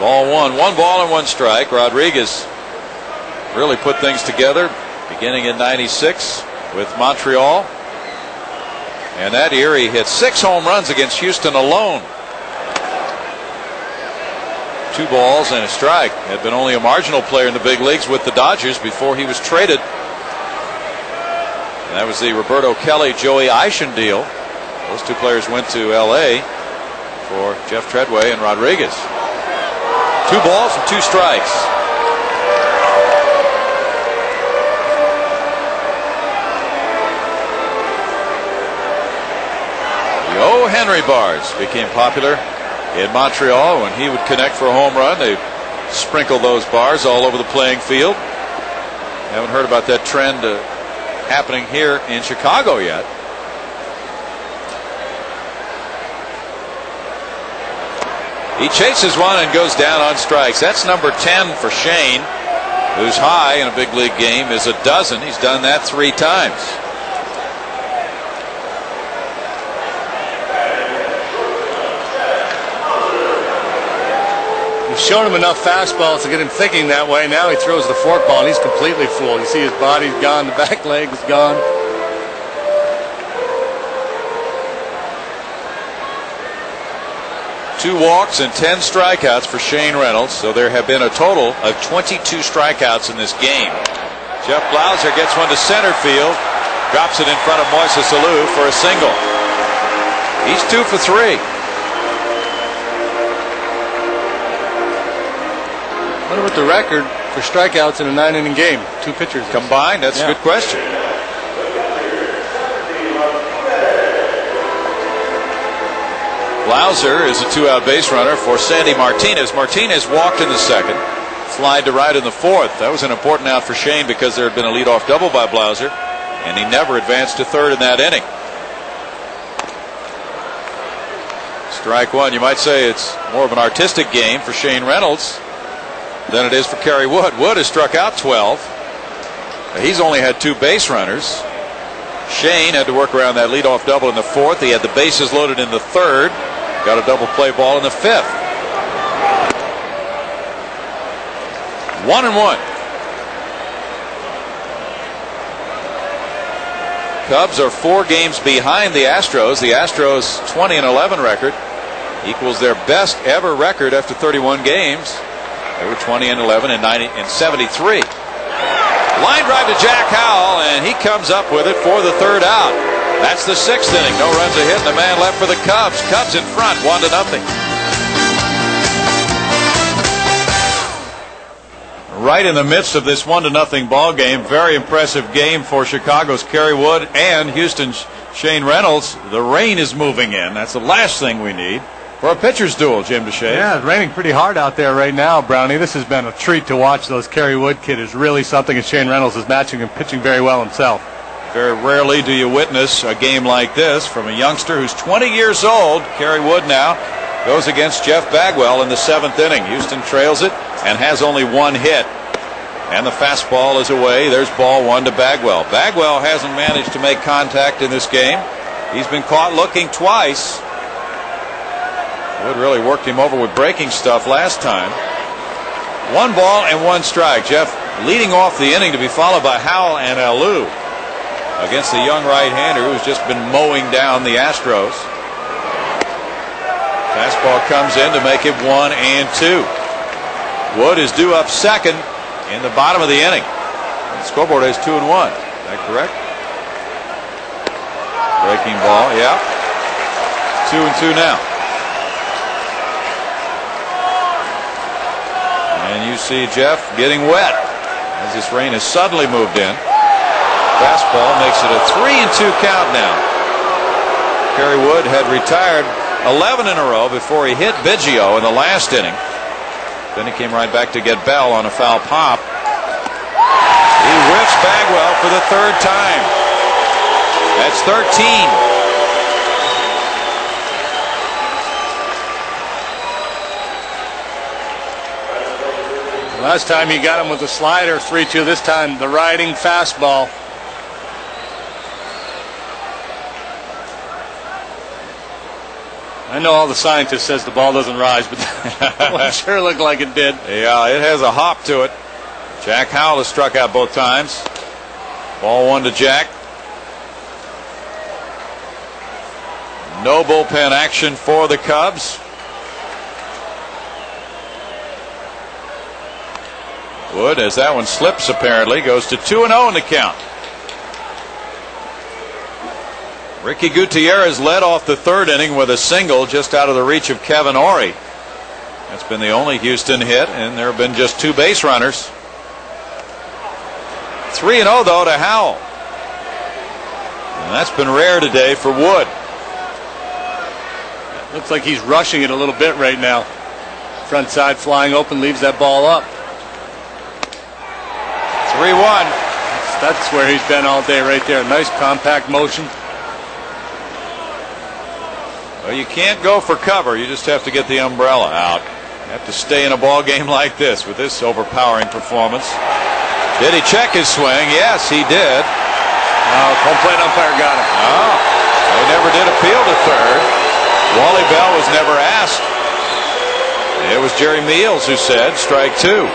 Ball one. 1 ball and 1 strike. Rodriguez really put things together beginning in '96 with Montreal. And that year he hit 6 home runs against Houston alone. 2 balls and a strike. Had been only a marginal player in the big leagues with the Dodgers before he was traded. And that was the Roberto Kelly, Joey Eischen deal. Those 2 players went to L.A. for Jeff Treadway and Rodriguez. 2 balls and 2 strikes. The O. Henry bars became popular in Montreal. When he would connect for a home run, they sprinkle those bars all over the playing field. Haven't heard about that trend happening here in Chicago yet. He chases one and goes down on strikes. That's number 10 for Shane, whose high in a big league game is a dozen. He's done that 3 times. You've shown him enough fastballs to get him thinking that way. Now he throws the forkball and he's completely fooled. You see his body's gone, the back leg is gone. Two walks and 10 strikeouts for Shane Reynolds. So there have been a total of 22 strikeouts in this game. Jeff Blauser gets one to center field, drops it in front of Moises Alou for a single. He's 2 for 3. I wonder what the record for strikeouts in a 9-inning game, 2 pitchers is. Combined? That's a good question. Blauser is a 2-out base runner for Sandy Martinez. Martinez walked in the second, flied to right in the fourth. That was an important out for Shane because there had been a leadoff double by Blauser, and he never advanced to third in that inning. Strike one. You might say it's more of an artistic game for Shane Reynolds than it is for Kerry Wood. Wood has struck out 12. He's only had 2 base runners. Shane had to work around that leadoff double in the fourth. He had the bases loaded in the third. Got a double play ball in the fifth. 1-1. Cubs are 4 games behind the Astros. The Astros 20-11 record equals their best ever record after 31 games. They were 20-11 in 73. Line drive to Jack Howell, and he comes up with it for the 3rd out. That's the 6th inning. No runs a hit, and the man left for the Cubs. Cubs in front, 1-0. right in the midst of this 1-0 ball game. Very impressive game for Chicago's Kerry Wood and Houston's Shane Reynolds. The rain is moving in. That's the last thing we need for a pitcher's duel, Jim DeShay. Yeah, it's raining pretty hard out there right now, Brownie. This has been a treat to watch. Those Kerry Wood kid is really something, and Shane Reynolds is matching and pitching very well himself. Very rarely do you witness a game like this from a youngster who's 20 years old. Kerry Wood now goes against Jeff Bagwell in the 7th inning. Houston trails it and has only one hit. And the fastball is away. There's ball 1 to Bagwell. Bagwell hasn't managed to make contact in this game. He's been caught looking twice. Wood really worked him over with breaking stuff last time. 1 ball and 1 strike. Jeff leading off the inning to be followed by Howell and Alou against the young right-hander who's just been mowing down the Astros. Fastball comes in to make it 1-2. Wood is due up second in the bottom of the inning. The scoreboard has 2-1. Is that correct? Breaking ball, yeah. 2-2 now. And you see Jeff getting wet as this rain has suddenly moved in. Fastball makes it a 3-2 count now. Kerry Wood had retired 11 in a row before he hit Biggio in the last inning. Then he came right back to get Bell on a foul pop. He whiffs Bagwell for the 3rd time. That's 13. Last time he got him with a slider, 3-2. This time the riding fastball. I know all the scientists says the ball doesn't rise, but that one sure looked like it did. Yeah, it has a hop to it. Jack Howell has struck out both times. Ball 1 to Jack. No bullpen action for the Cubs. Wood, as that one slips apparently, goes to 2-0 in the count. Ricky Gutierrez led off the 3rd inning with a single just out of the reach of Kevin Ory. That's been the only Houston hit, and there have been just 2 base runners. 3-0 though to Howell. And that's been rare today for Wood. Looks like he's rushing it a little bit right now. Front side flying open, leaves that ball up. 3-1. That's where he's been all day right there. Nice compact motion. Well, you can't go for cover. You just have to get the umbrella out. You have to stay in a ball game like this with this overpowering performance. Did he check his swing? Yes, he did. Home plate umpire got him. Oh, they never did appeal to 3rd. Wally Bell was never asked. It was Jerry Meals who said strike 2.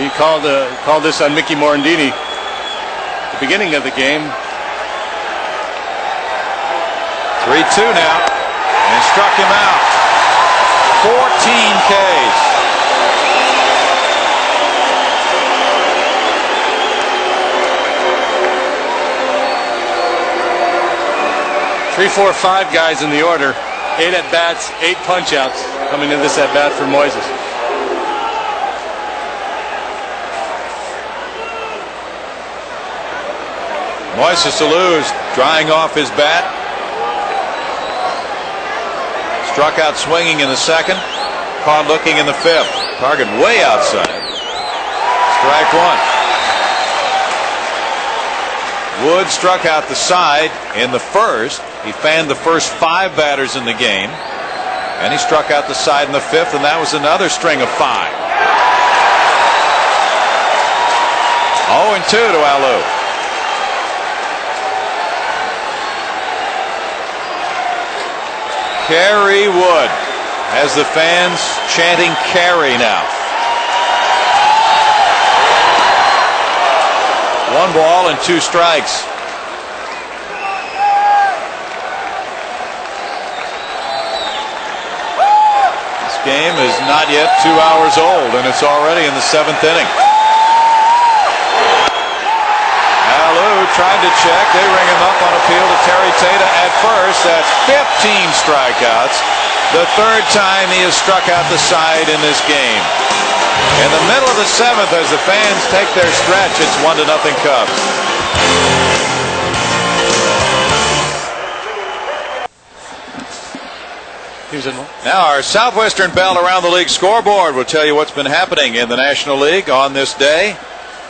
He called this on Mickey Morandini at the beginning of the game. 3-2 now, and struck him out. 14 Ks. Three, 4, 5 guys in the order. 8 at bats, 8 punch outs coming in this at bat for Moises. Moises Alou drying off his bat. Struck out swinging in the 2nd. Caught looking in the 5th. Target way outside. Strike 1. Wood struck out the side in the 1st. He fanned the first 5 batters in the game. And he struck out the side in the 5th, and that was another string of 5. 0-2 to Alou. Kerry Wood has the fans chanting Kerry now. 1 ball and 2 strikes. This game is not yet 2 hours old, and it's already in the 7th inning. Alou tried to check. They ring him up on appeal to Terry Tata at first. That's 15 strikeouts. The third time he has struck out the side in this game. In the middle of the seventh, as the fans take their stretch, it's 1-0 Cubs. Now our Southwestern Bell Around the League scoreboard will tell you what's been happening in the National League on this day.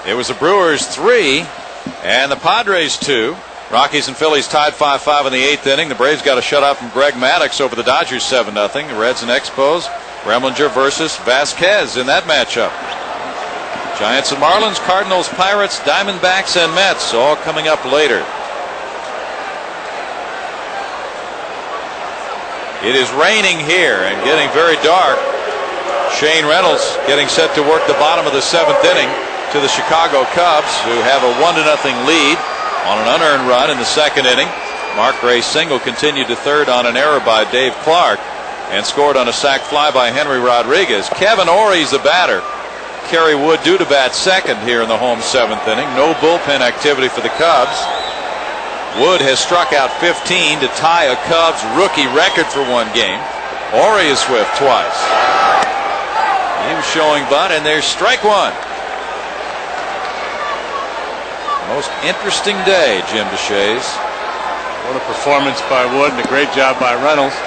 It was the Brewers 3 and the Padres 2. Rockies and Phillies tied 5-5 in the 8th inning. The Braves got a shutout from Greg Maddux over the Dodgers 7-0. The Reds and Expos, Remlinger versus Vasquez in that matchup. Giants and Marlins, Cardinals, Pirates, Diamondbacks, and Mets all coming up later. It is raining here and getting very dark. Shane Reynolds getting set to work the bottom of the 7th inning to the Chicago Cubs, who have a 1-0 lead on an unearned run in the 2nd inning. Mark Gray's single continued to third on an error by Dave Clark and scored on a sac fly by Henry Rodriguez. Kevin Ory's the batter. Kerry Wood due to bat second here in the home 7th inning. No bullpen activity for the Cubs. Wood has struck out 15 to tie a Cubs rookie record for one game. Ory is swift twice. He was showing bunt, and there's strike one. Most interesting day, Jim DeShays. What a performance by Wood and a great job by Reynolds.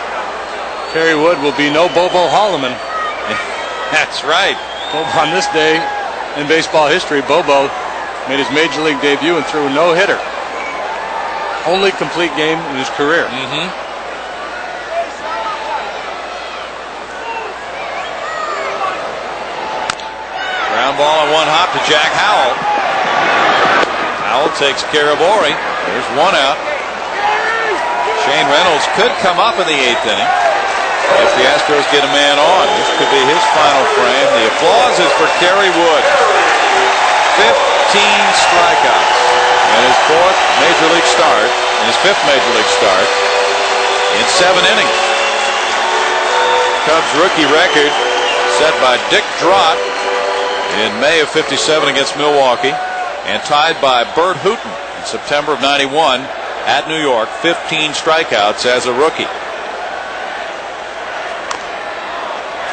Kerry Wood will be no Bobo Holloman. That's right. On this day in baseball history, Bobo made his major league debut and threw a no-hitter. Only complete game in his career. Ground ball on one hop to Jack Howell. Howell takes care of Ory. There's one out. Shane Reynolds could come up in the 8th inning if the Astros get a man on. This could be his final frame. The applause is for Kerry Wood. 15 strikeouts in his 4th major league start, in his 5th major league start, in 7 innings. Cubs rookie record set by Dick Drott in May of '57 against Milwaukee, and tied by Bert Hooton in September of '91 at New York. 15 strikeouts as a rookie.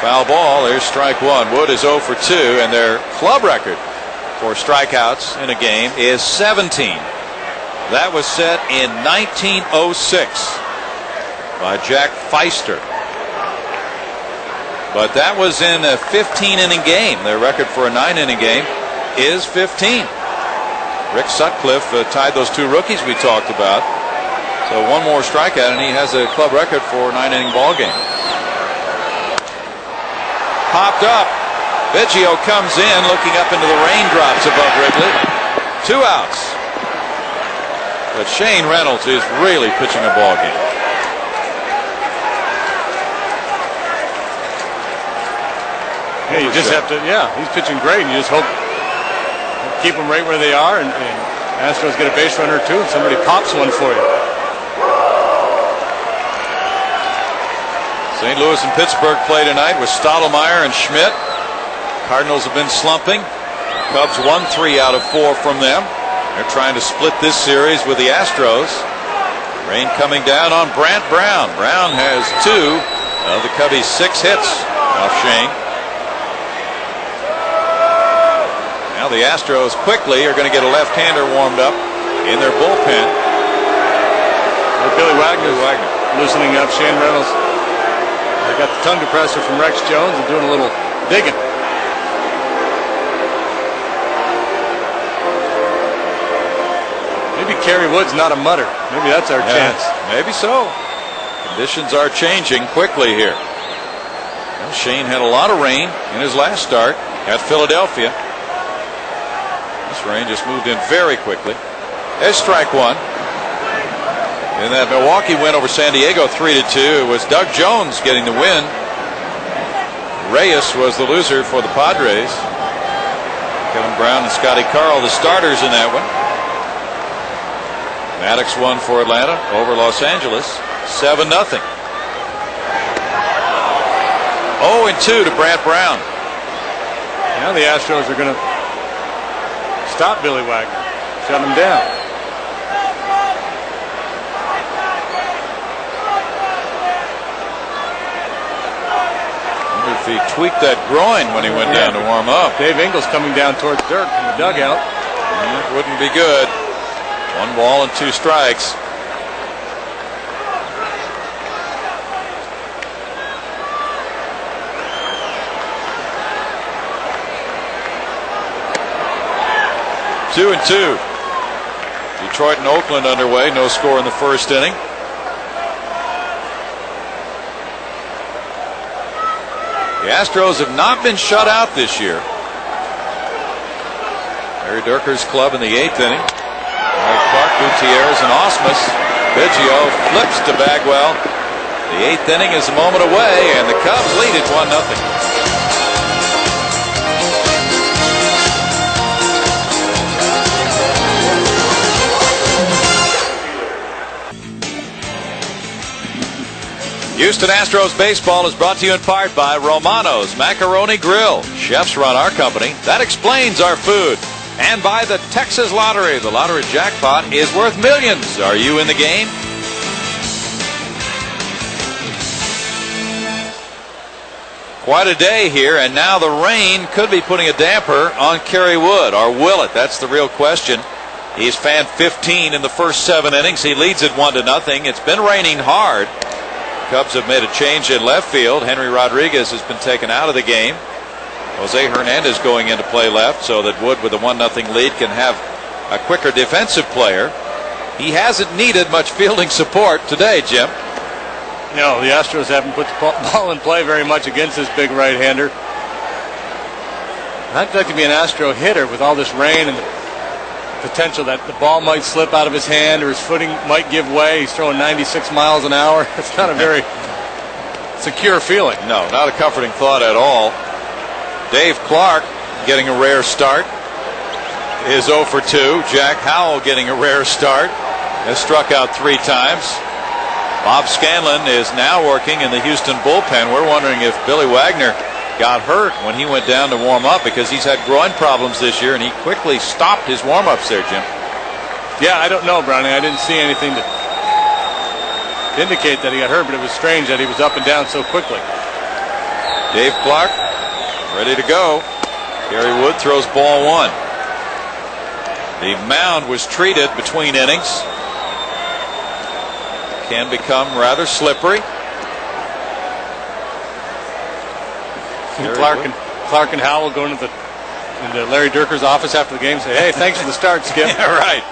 Foul ball. There's strike one. Wood is 0 for 2, and their club record for strikeouts in a game is 17. That was set in 1906 by Jack Feister. But that was in a 15-inning game. Their record for a 9-inning game is 15. Rick Sutcliffe tied those two rookies we talked about. So one more strikeout, and he has a club record for a 9-inning ball game. Popped up. Biggio comes in, looking up into the raindrops above Wrigley. 2 outs. But Shane Reynolds is really pitching a ball game. Yeah, you just have to, he's pitching great, and you just hope keep them right where they are, and Astros get a base runner too, and somebody pops one for you. St. Louis and Pittsburgh play tonight with Stottlemyre and Schmidt. Cardinals have been slumping. Cubs won 3 out of 4 from them. They're trying to split this series with the Astros. Rain coming down on Brant Brown. Brown has 2 of the Cubbies' 6 hits off Shane. Now the Astros quickly are going to get a left-hander warmed up in their bullpen. Billy Wagner loosening up. Shane Reynolds. They got the tongue depressor from Rex Jones and doing a little digging. Maybe Kerry Wood's not a mutter. Maybe that's our chance. Maybe so. Conditions are changing quickly here. Well, Shane had a lot of rain in his last start at Philadelphia. This rain just moved in very quickly. There's strike one. In that Milwaukee win over San Diego 3-2, it was Doug Jones getting the win. Reyes was the loser for the Padres. Kevin Brown and Scotty Carl the starters in that one. Maddux won for Atlanta over Los Angeles 7-0. 0-2 to Brant Brown. Now the Astros are going to stop Billy Wagner, shut him down. tweaked that groin when he went down to warm up. Dave Ingles coming down towards Dirk in the dugout. It wouldn't be good. 1 ball and 2 strikes. Two and 2. Detroit and Oakland underway. No score in the first inning. The Astros have not been shut out this year. Larry Dierker's club in the 8th inning. Clark, Gutierrez, and Osmus. Biggio flips to Bagwell. The 8th inning is a moment away, and the Cubs lead it 1-0. Houston Astros baseball is brought to you in part by Romano's Macaroni Grill. Chefs run our company. That explains our food. And by the Texas Lottery. The lottery jackpot is worth millions. Are you in the game? Quite a day here, and now the rain could be putting a damper on Kerry Wood. Or will it? That's the real question. He's fanned 15 in the first 7 innings. He leads it 1-0. It's been raining hard. Cubs have made a change in left field. Henry Rodriguez has been taken out of the game. Jose Hernandez going into play left so that Wood with a 1-0 lead can have a quicker defensive player. He hasn't needed much fielding support today, Jim. No, the Astros haven't put the ball in play very much against this big right-hander. I'd like to be an Astro hitter with all this rain and the potential that the ball might slip out of his hand or his footing might give way. He's throwing 96 miles an hour. It's not a very secure feeling. No, not a comforting thought at all. Dave Clark getting a rare start is 0 for 2. Jack Howell getting a rare start, has struck out 3 times. Bob Scanlon is now working in the Houston bullpen. We're wondering if Billy Wagner got hurt when he went down to warm up, because he's had groin problems this year, and he quickly stopped his warm-ups there, Jim. Yeah, I don't know, Browning. I didn't see anything to indicate that he got hurt, but it was strange that he was up and down so quickly. Dave Clark ready to go. Kerry Wood throws ball 1. The mound was treated between innings. Can become rather slippery. Clark and Howell go into Larry Dierker's office after the game and say, "Hey, thanks for the start, Skip." Yeah, right.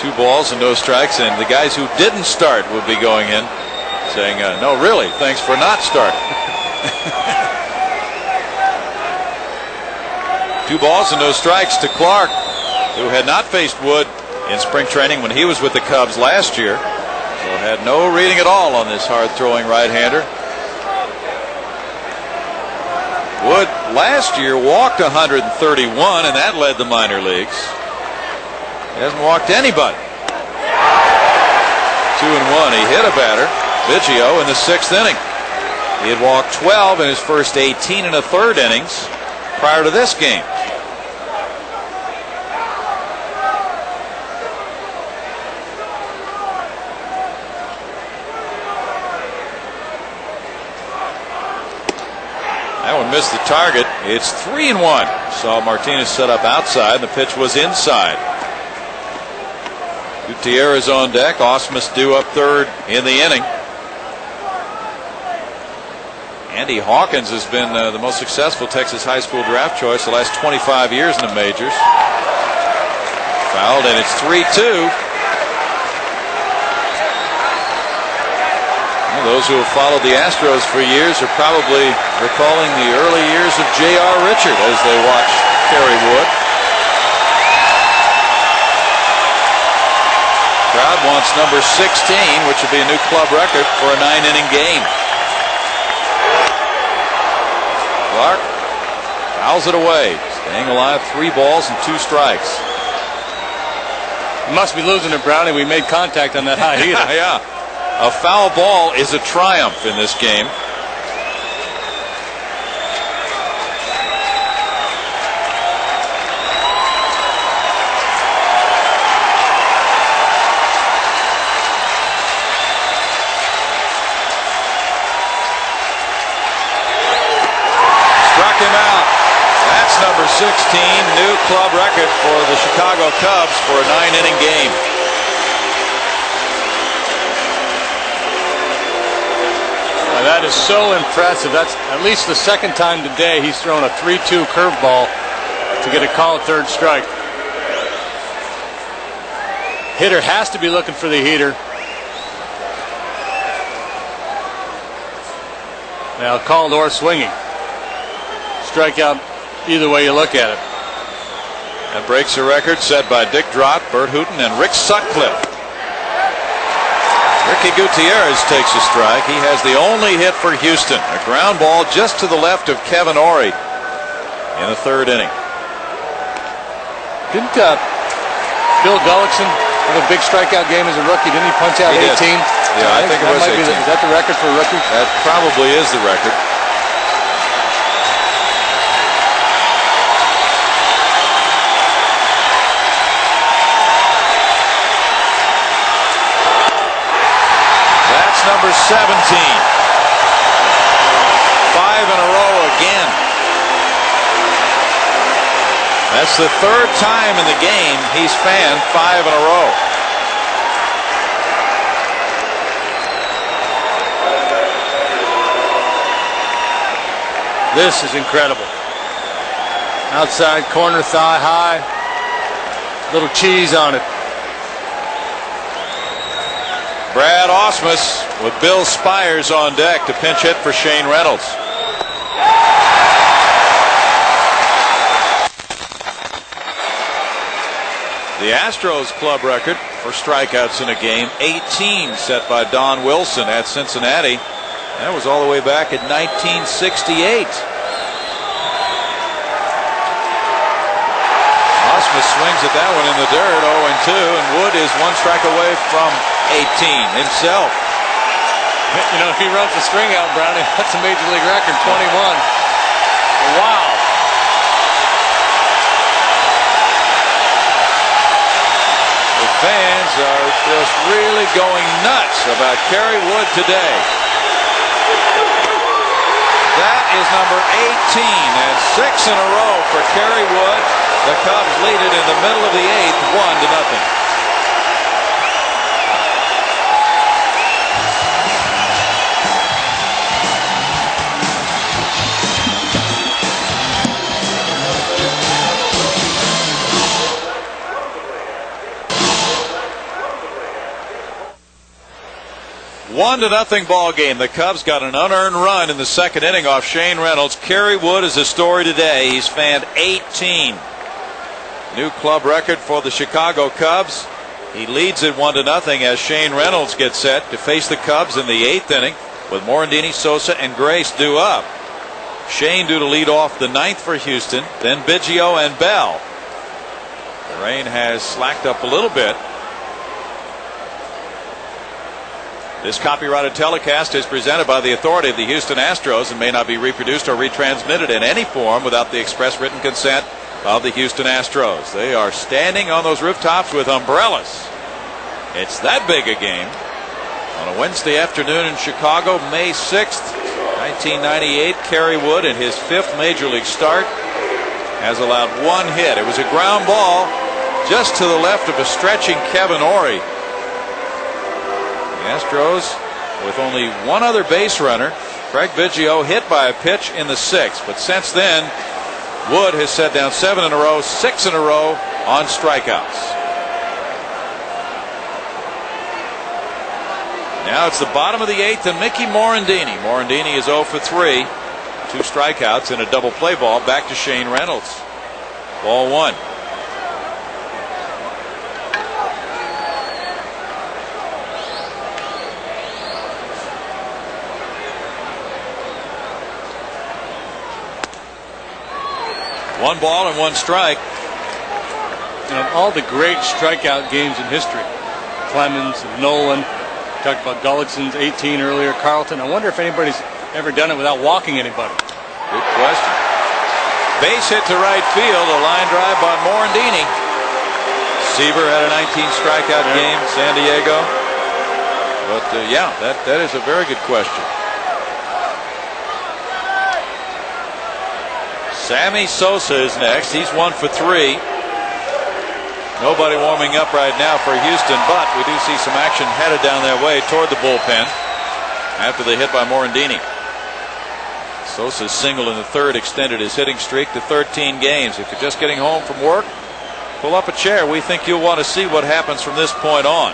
2 balls and no strikes, and the guys who didn't start will be going in saying, "No, really, thanks for not starting." 2 balls and no strikes to Clark, who had not faced Wood in spring training when he was with the Cubs last year, so had no reading at all on this hard-throwing right-hander. Wood last year walked 131, and that led the minor leagues. He hasn't walked anybody. 2-1. He hit a batter, Biggio, in the 6th inning. He had walked 12 in his first 18 1/3 innings prior to this game. That one missed the target. It's 3-1. Saw Martinez set up outside. The pitch was inside. Gutierrez on deck. Osmus due up 3rd in the inning. Andy Hawkins has been the most successful Texas high school draft choice the last 25 years in the majors. Fouled, and it's 3-2. Those who have followed the Astros for years are probably recalling the early years of J.R. Richard as they watch Kerry Wood. Crowd wants number 16, which would be a new club record for a 9-inning game. Clark fouls it away, staying alive. 3 balls and 2 strikes. You must be losing it, Brownie. We made contact on that high heater. Yeah. A foul ball is a triumph in this game. club record for the Chicago Cubs for a 9-inning game. Now that is so impressive. That's at least the second time today he's thrown a 3-2 curveball to get a called third strike. Hitter has to be looking for the heater. Now called or swinging. Strikeout either way you look at it. That breaks a record set by Dick Drott, Bert Hooton, and Rick Sutcliffe. Ricky Gutierrez takes a strike. He has the only hit for Houston. A ground ball just to the left of Kevin Ory in the third inning. Didn't Bill Gullickson have a big strikeout game as a rookie? Didn't he punch out 18? Yeah, I think it was 18. Is that the record for a rookie? That probably is the record. That's number 17. 5 in a row again. That's the third time in the game he's fanned 5 in a row. This is incredible. Outside corner, thigh high. Little cheese on it. Brad Ausmus with Bill Spires on deck to pinch hit for Shane Reynolds. The Astros club record for strikeouts in a game, 18, set by Don Wilson at Cincinnati. That was all the way back in 1968. Ausmus swings at that one in the dirt, 0-2, and Wood is one strike away from 18 himself. You know, if he runs the string out, Brownie, that's a major league record, 21. Wow. The fans are just really going nuts about Kerry Wood today. That is number 18 and 6 in a row for Kerry Wood. The Cubs lead it in the middle of the 8th, 1-0. One to nothing ball game. The Cubs got an unearned run in the second inning off Shane Reynolds. Kerry Wood is a story today. He's fanned 18. New club record for the Chicago Cubs. He leads it 1-0 as Shane Reynolds gets set to face the Cubs in the 8th inning with Morandini, Sosa, and Grace due up. Shane due to lead off the 9th for Houston, then Biggio and Bell. The rain has slacked up a little bit. This copyrighted telecast is presented by the authority of the Houston Astros and may not be reproduced or retransmitted in any form without the express written consent of the Houston Astros. They are standing on those rooftops with umbrellas. It's that big a game. On a Wednesday afternoon in Chicago, May 6th, 1998, Kerry Wood in his 5th major league start has allowed one hit. It was a ground ball just to the left of a stretching Kevin Ory. The Astros with only one other base runner, Craig Biggio, hit by a pitch in the 6th. But since then, Wood has set down 7 in a row, 6 in a row on strikeouts. Now it's the bottom of the 8th and Mickey Morandini. Morandini is 0 for 3. 2 strikeouts and a double play ball. Back to Shane Reynolds. Ball 1. One ball and 1 strike. And of all the great strikeout games in history, Clemens, Nolan, talked about Gullickson's 18 earlier, Carlton. I wonder if anybody's ever done it without walking anybody. Good question. Base hit to right field, a line drive by Morandini. Seaver had a 19 strikeout game, San Diego. But yeah, that is a very good question. Sammy Sosa is next. He's 1 for 3. Nobody warming up right now for Houston, but we do see some action headed down their way toward the bullpen after the hit by Morandini. Sosa's single in the third extended his hitting streak to 13 games. If you're just getting home from work, pull up a chair. We think you'll want to see what happens from this point on.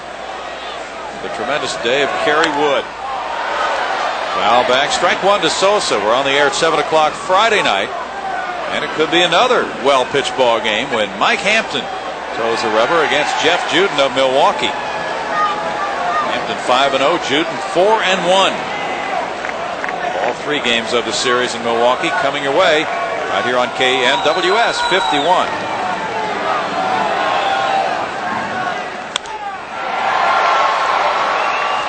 The tremendous day of Kerry Wood. Foul back, strike one to Sosa. We're on the air at 7 o'clock Friday night, and it could be another well-pitched ball game when Mike Hampton throws a rubber against Jeff Juden of Milwaukee. Hampton 5-0, Juden 4-1. All 3 games of the series in Milwaukee coming your way right here on KNWS 51.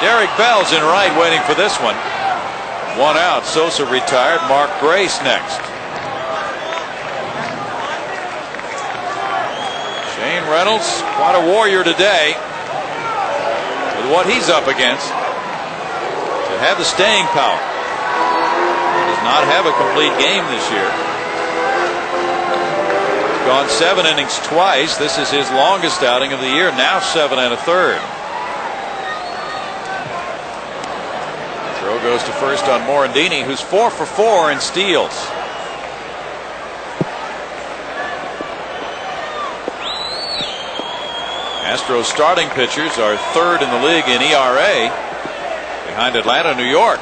Derek Bell's in right, waiting for this one. 1 out. Sosa retired. Mark Grace next. Shane Reynolds, quite a warrior today with what he's up against. To have the staying power. Does not have a complete game this year. Gone 7 innings twice. This is his longest outing of the year. Now 7 1/3. Throw goes to first on Morandini, who's 4 for 4 in steals. Astros starting pitchers are 3rd in the league in ERA, behind Atlanta, New York.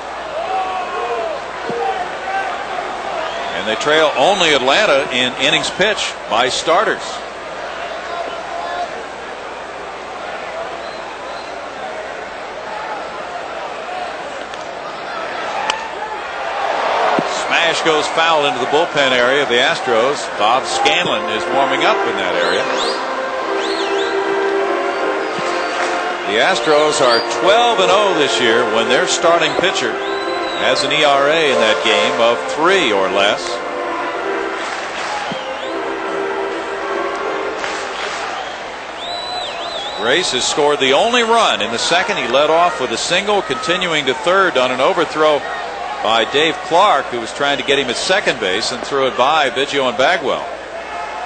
And they trail only Atlanta in innings pitched by starters. Smash goes foul into the bullpen area of the Astros. Bob Scanlon is warming up in that area. The Astros are 12-0 this year when their starting pitcher has an ERA in that game of 3 or less. Grace has scored the only run in the second. He led off with a single, continuing to third on an overthrow by Dave Clark, who was trying to get him at second base and threw it by Biggio and Bagwell.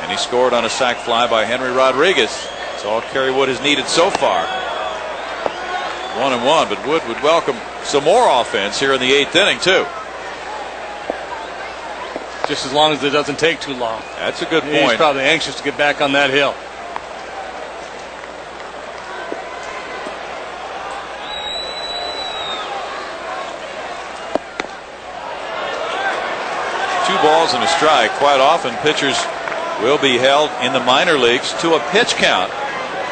And he scored on a sac fly by Henry Rodriguez. That's all Kerry Wood has needed so far. 1-1, but Wood would welcome some more offense here in the 8th inning too. Just as long as it doesn't take too long. That's a good point. He's probably anxious to get back on that hill. Two balls and a strike. Quite often pitchers will be held in the minor leagues to a pitch count,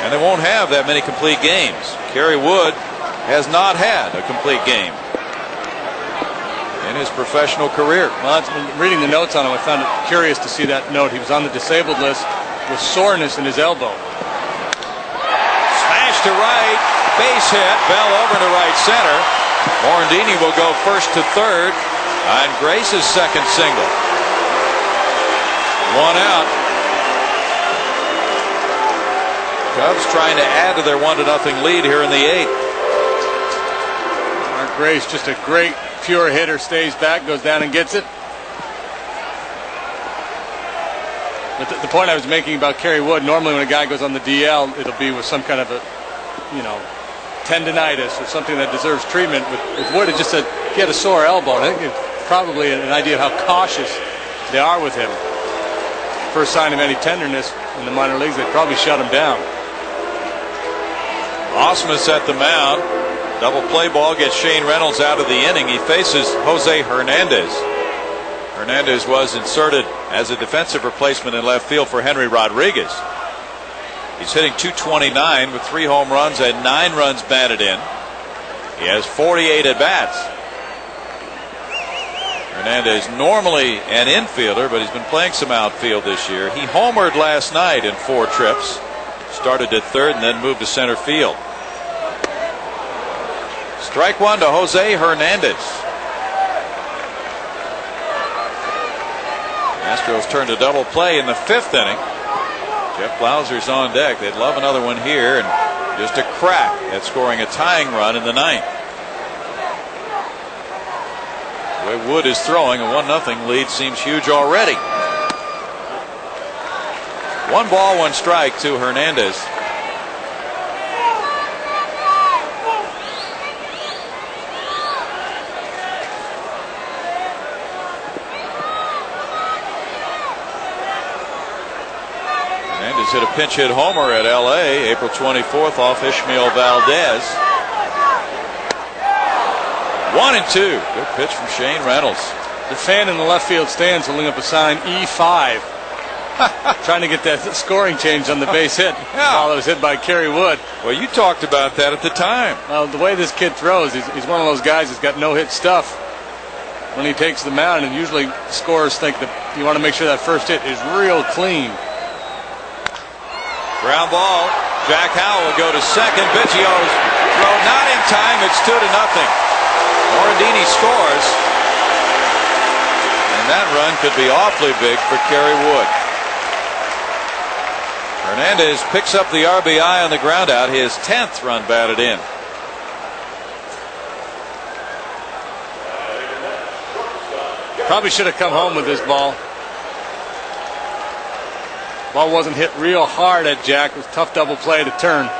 and they won't have that many complete games. Kerry Wood has not had a complete game in his professional career. Well, reading the notes on him, I found it curious to see that note. He was on the disabled list with soreness in his elbow. Smash to right, base hit, Bell over to right center. Morandini will go first to third on Grace's second single. 1 out. Cubs trying to add to their 1-0 lead here in the 8th. Mark Grace, just a great pure hitter, stays back, goes down and gets it. But the point I was making about Kerry Wood, normally when a guy goes on the DL, it'll be with some kind of a, tendonitis or something that deserves treatment. With Wood, it just said he had a sore elbow. I think it's probably an idea of how cautious they are with him. First sign of any tenderness in the minor leagues, they'd probably shut him down. Ausmus at the mound. Double play ball gets Shane Reynolds out of the inning. He faces Jose Hernandez. Hernandez was inserted as a defensive replacement in left field for Henry Rodriguez. He's hitting .229 with 3 home runs and 9 runs batted in. He has 48 at bats. Hernandez normally an infielder, but he's been playing some outfield this year. He homered last night in 4 trips. Started at third and then moved to center field. Strike one to Jose Hernandez. Astros turn to double play in the 5th inning. Jeff Blauser's on deck. They'd love another one here, and just a crack at scoring a tying run in the 9th. The way Wood is throwing, a 1-0 lead seems huge already. 1 ball, 1 strike to Hernandez. Hernandez hit a pinch hit homer at L.A. April 24th off Ishmael Valdez. 1-2. Good pitch from Shane Reynolds. The fan in the left field stands holding up a sign E5. Trying to get that scoring change on the base hit. While it was hit by Kerry Wood. Well, you talked about that at the time. Well, the way this kid throws, he's one of those guys who's got no-hit stuff when he takes the mound, and usually scorers think that you want to make sure that first hit is real clean. Ground ball. Jack Howell will go to second. Biggio's throw not in time. It's 2-0. Morandini scores. And that run could be awfully big for Kerry Wood. Hernandez picks up the RBI on the ground out, his 10th run batted in. Probably should have come home with this ball. Ball wasn't hit real hard at Jack. It was a tough double play to turn.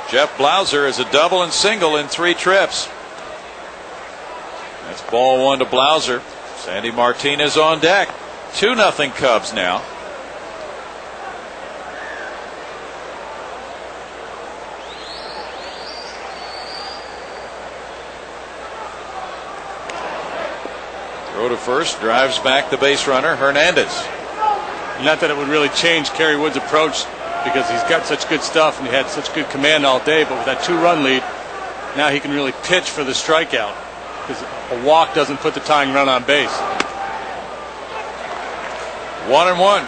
Jeff Blauser is a double and single in 3 trips. That's ball 1 to Blauser. Sandy Martinez on deck. 2-0 Cubs now. Throw to first, drives back the base runner, Hernandez. Not that it would really change Kerry Wood's approach because he's got such good stuff and he had such good command all day, but with that 2-run lead, now he can really pitch for the strikeout because a walk doesn't put the tying run on base. 1-1.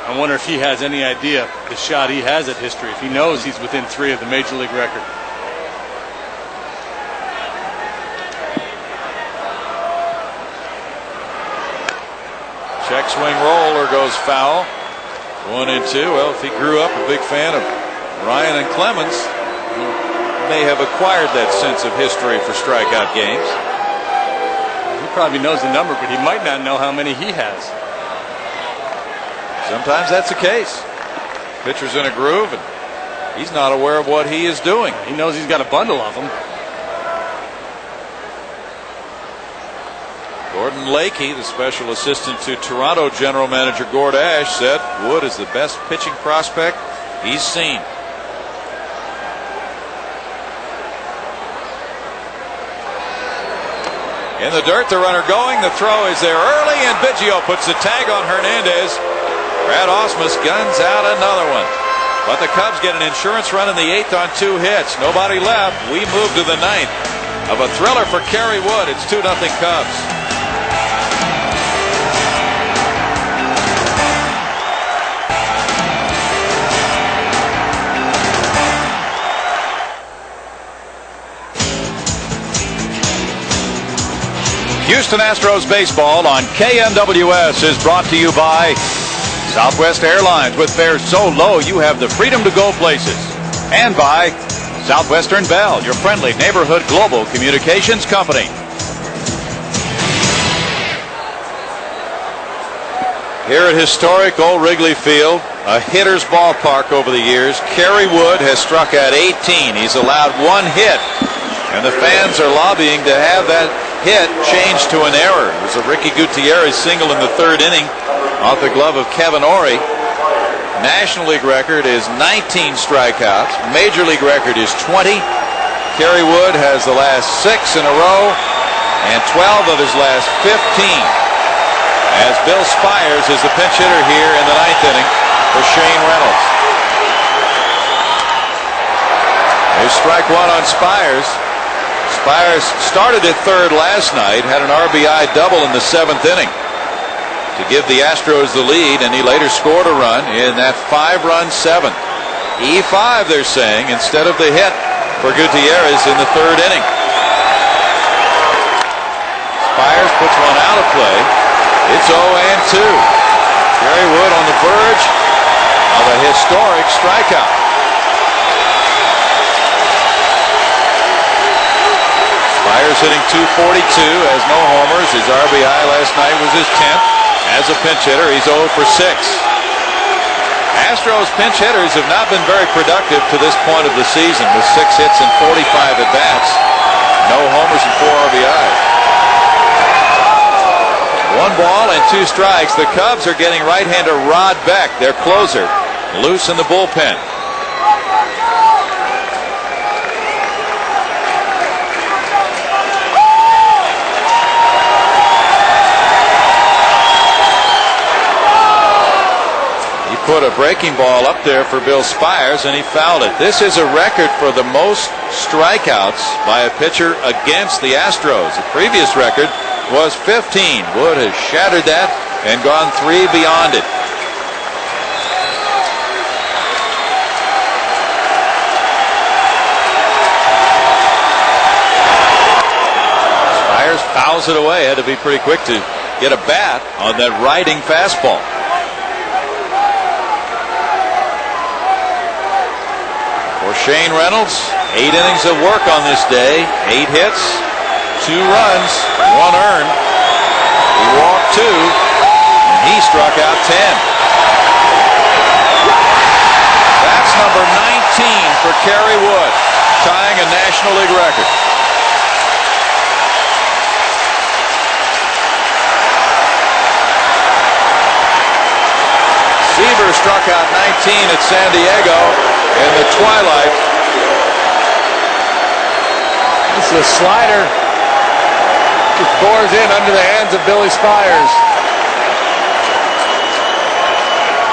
I wonder if he has any idea the shot he has at history, if he knows he's within 3 of the major league record. Check swing roller goes foul. 1-2. Well, if he grew up a big fan of Ryan and Clemens, he may have acquired that sense of history for strikeout games. He probably knows the number, but he might not know how many he has. Sometimes that's the case. Pitcher's in a groove, and he's not aware of what he is doing. He knows he's got a bundle of them. Gordon Lakey, the special assistant to Toronto general manager Gord Ash, said Wood is the best pitching prospect he's seen. In the dirt, the runner going. The throw is there early, and Biggio puts the tag on Hernandez. Brad Ausmus guns out another one. But the Cubs get an insurance run in the 8th on 2 hits. Nobody left. We move to the 9th of a thriller for Kerry Wood. It's 2-0 Cubs. Houston Astros baseball on KNWS is brought to you by Southwest Airlines. With fares so low you have the freedom to go places. And by Southwestern Bell, your friendly neighborhood global communications company. Here at historic Old Wrigley Field, a hitter's ballpark over the years, Kerry Wood has struck out 18. He's allowed 1 hit, and the fans are lobbying to have that hit changed to an error. It was a Ricky Gutierrez single in the 3rd inning off the glove of Kevin Ory. National League record is 19 strikeouts. Major League record is 20. Kerry Wood has the last 6 in a row and 12 of his last 15. As Bill Spires is the pinch hitter here in the 9th inning for Shane Reynolds. There's strike 1 on Spires. Spires started at 3rd last night, had an RBI double in the 7th inning to give the Astros the lead, and he later scored a run in that 5-run 7th. E5, they're saying, instead of the hit for Gutierrez in the 3rd inning. Spires puts one out of play. It's 0-2. Kerry Wood on the verge of a historic strikeout. Spires hitting .242, has no homers. His RBI last night was his 10th. As a pinch hitter, he's 0 for 6. Astros pinch hitters have not been very productive to this point of the season, with 6 hits and 45 at-bats. No homers and 4 RBIs. 1 ball and 2 strikes. The Cubs are getting right-hander Rod Beck, their closer, loose in the bullpen. Put a breaking ball up there for Bill Spires, and he fouled it. This is a record for the most strikeouts by a pitcher against the Astros. The previous record was 15. Wood has shattered that and gone 3 beyond it. Spires fouls it away. Had to be pretty quick to get a bat on that riding fastball. For Shane Reynolds, 8 innings of work on this day, 8 hits, 2 runs, 1 earned. He walked 2, and he struck out 10. That's number 19 for Kerry Wood, tying a National League record. Seaver struck out 19 at San Diego in the twilight. This is a slider. Just bores in under the hands of Billy Spires.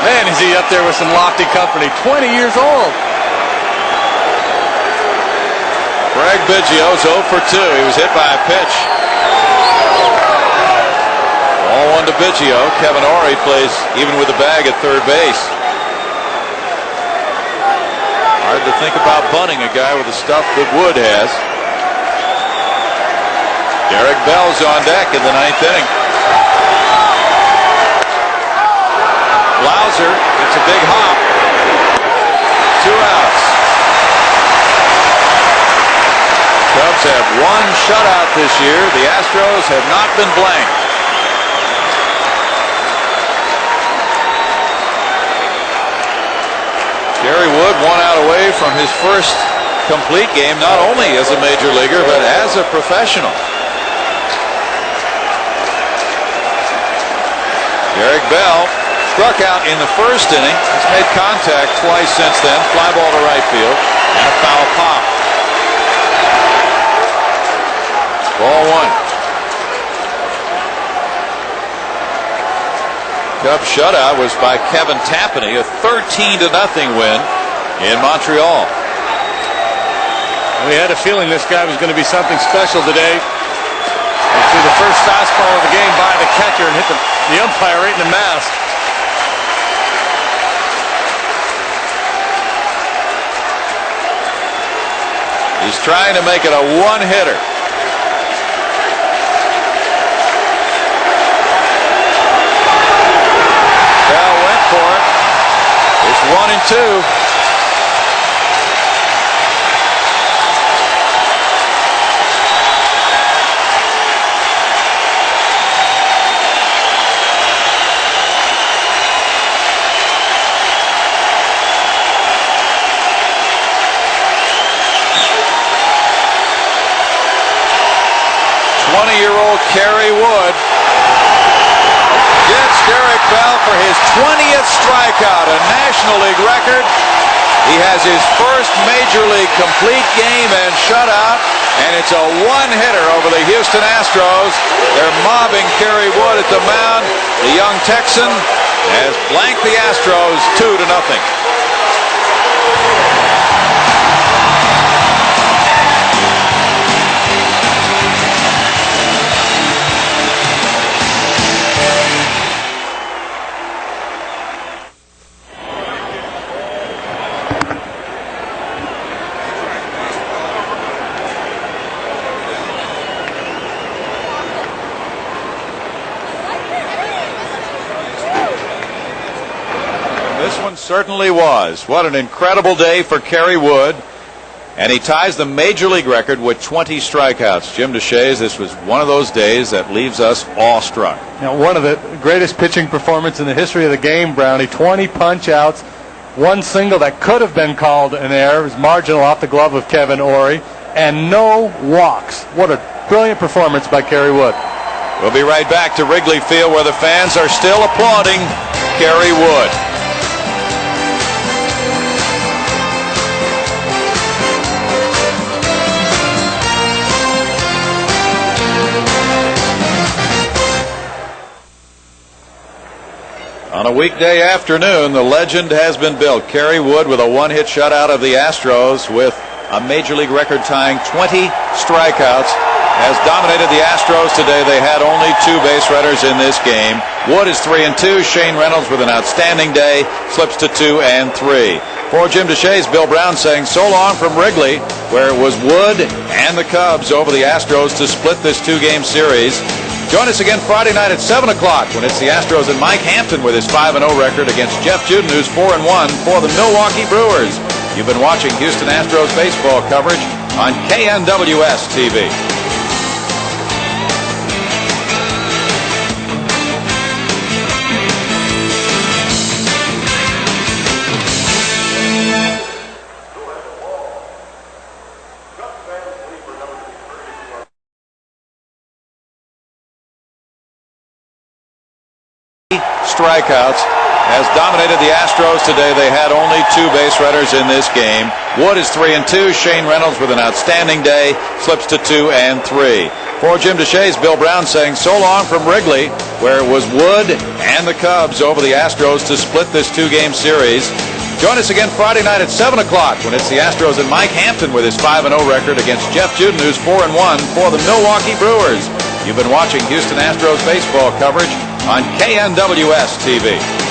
Man, is he up there with some lofty company. 20 years old. Greg Biggio's 0 for 2. He was hit by a pitch. Ball 1 to Biggio. Kevin Ory plays even with the bag at third base. Hard to think about bunting a guy with the stuff that Wood has. Derek Bell's on deck in the 9th inning. Blauser gets a big hop. 2 outs. Cubs have 1 shutout this year. The Astros have not been blanked. Kerry Wood 1 out away from his first complete game, not only as a major leaguer, but as a professional. Derek Bell struck out in the first inning. He's made contact twice since then. Fly ball to right field and a foul pop. Ball 1. Cubs shutout was by Kevin Tapani, a 13-0 win in Montreal. We had a feeling this guy was going to be something special today. He threw the first fastball of the game by the catcher and hit the umpire right in the mask. He's trying to make it a 1-hitter. For it. It's 1 and 2. .20-year-old Kerry Wood gets Derek Bell for his 20th strikeout, a National League record. He has his first Major League complete game and shutout, and it's a 1-hitter over the Houston Astros. They're mobbing Kerry Wood at the mound. The young Texan has blanked the Astros 2-0. This one certainly was. What an incredible day for Kerry Wood. And he ties the major league record with 20 strikeouts. Jim Deshaies, this was one of those days that leaves us awestruck. Now, one of the greatest pitching performances in the history of the game, Brownie. 20 punch-outs, one single that could have been called an error. It was marginal off the glove of Kevin Ory, and no walks. What a brilliant performance by Kerry Wood. We'll be right back to Wrigley Field where the fans are still applauding Kerry Wood. On a weekday afternoon, the legend has been built. Kerry Wood with a one-hit shutout of the Astros with a major league record-tying 20 strikeouts has dominated the Astros today. They had only 2 base runners in this game. Wood is 3-2. Shane Reynolds with an outstanding day slips to 2-3. For Jim Deshaies, Bill Brown saying so long from Wrigley, where it was Wood and the Cubs over the Astros to split this 2-game series. Join us again Friday night at 7 o'clock when it's the Astros and Mike Hampton with his 5-0 record against Jeff Juden, who's 4-1 for the Milwaukee Brewers. You've been watching Houston Astros baseball coverage on KNWS TV. Strikeouts has dominated the Astros today. They had only 2 base runners in this game. Wood is 3-2. Shane Reynolds with an outstanding day slips to 2-3. For Jim Deshaies, Bill Brown saying so long from Wrigley, where it was Wood and the Cubs over the Astros to split this 2-game series. Join us again Friday night at 7 o'clock when it's the Astros and Mike Hampton with his 5-0 record against Jeff Juden, who's 4-1 for the Milwaukee Brewers. You've been watching Houston Astros baseball coverage on KNWS TV.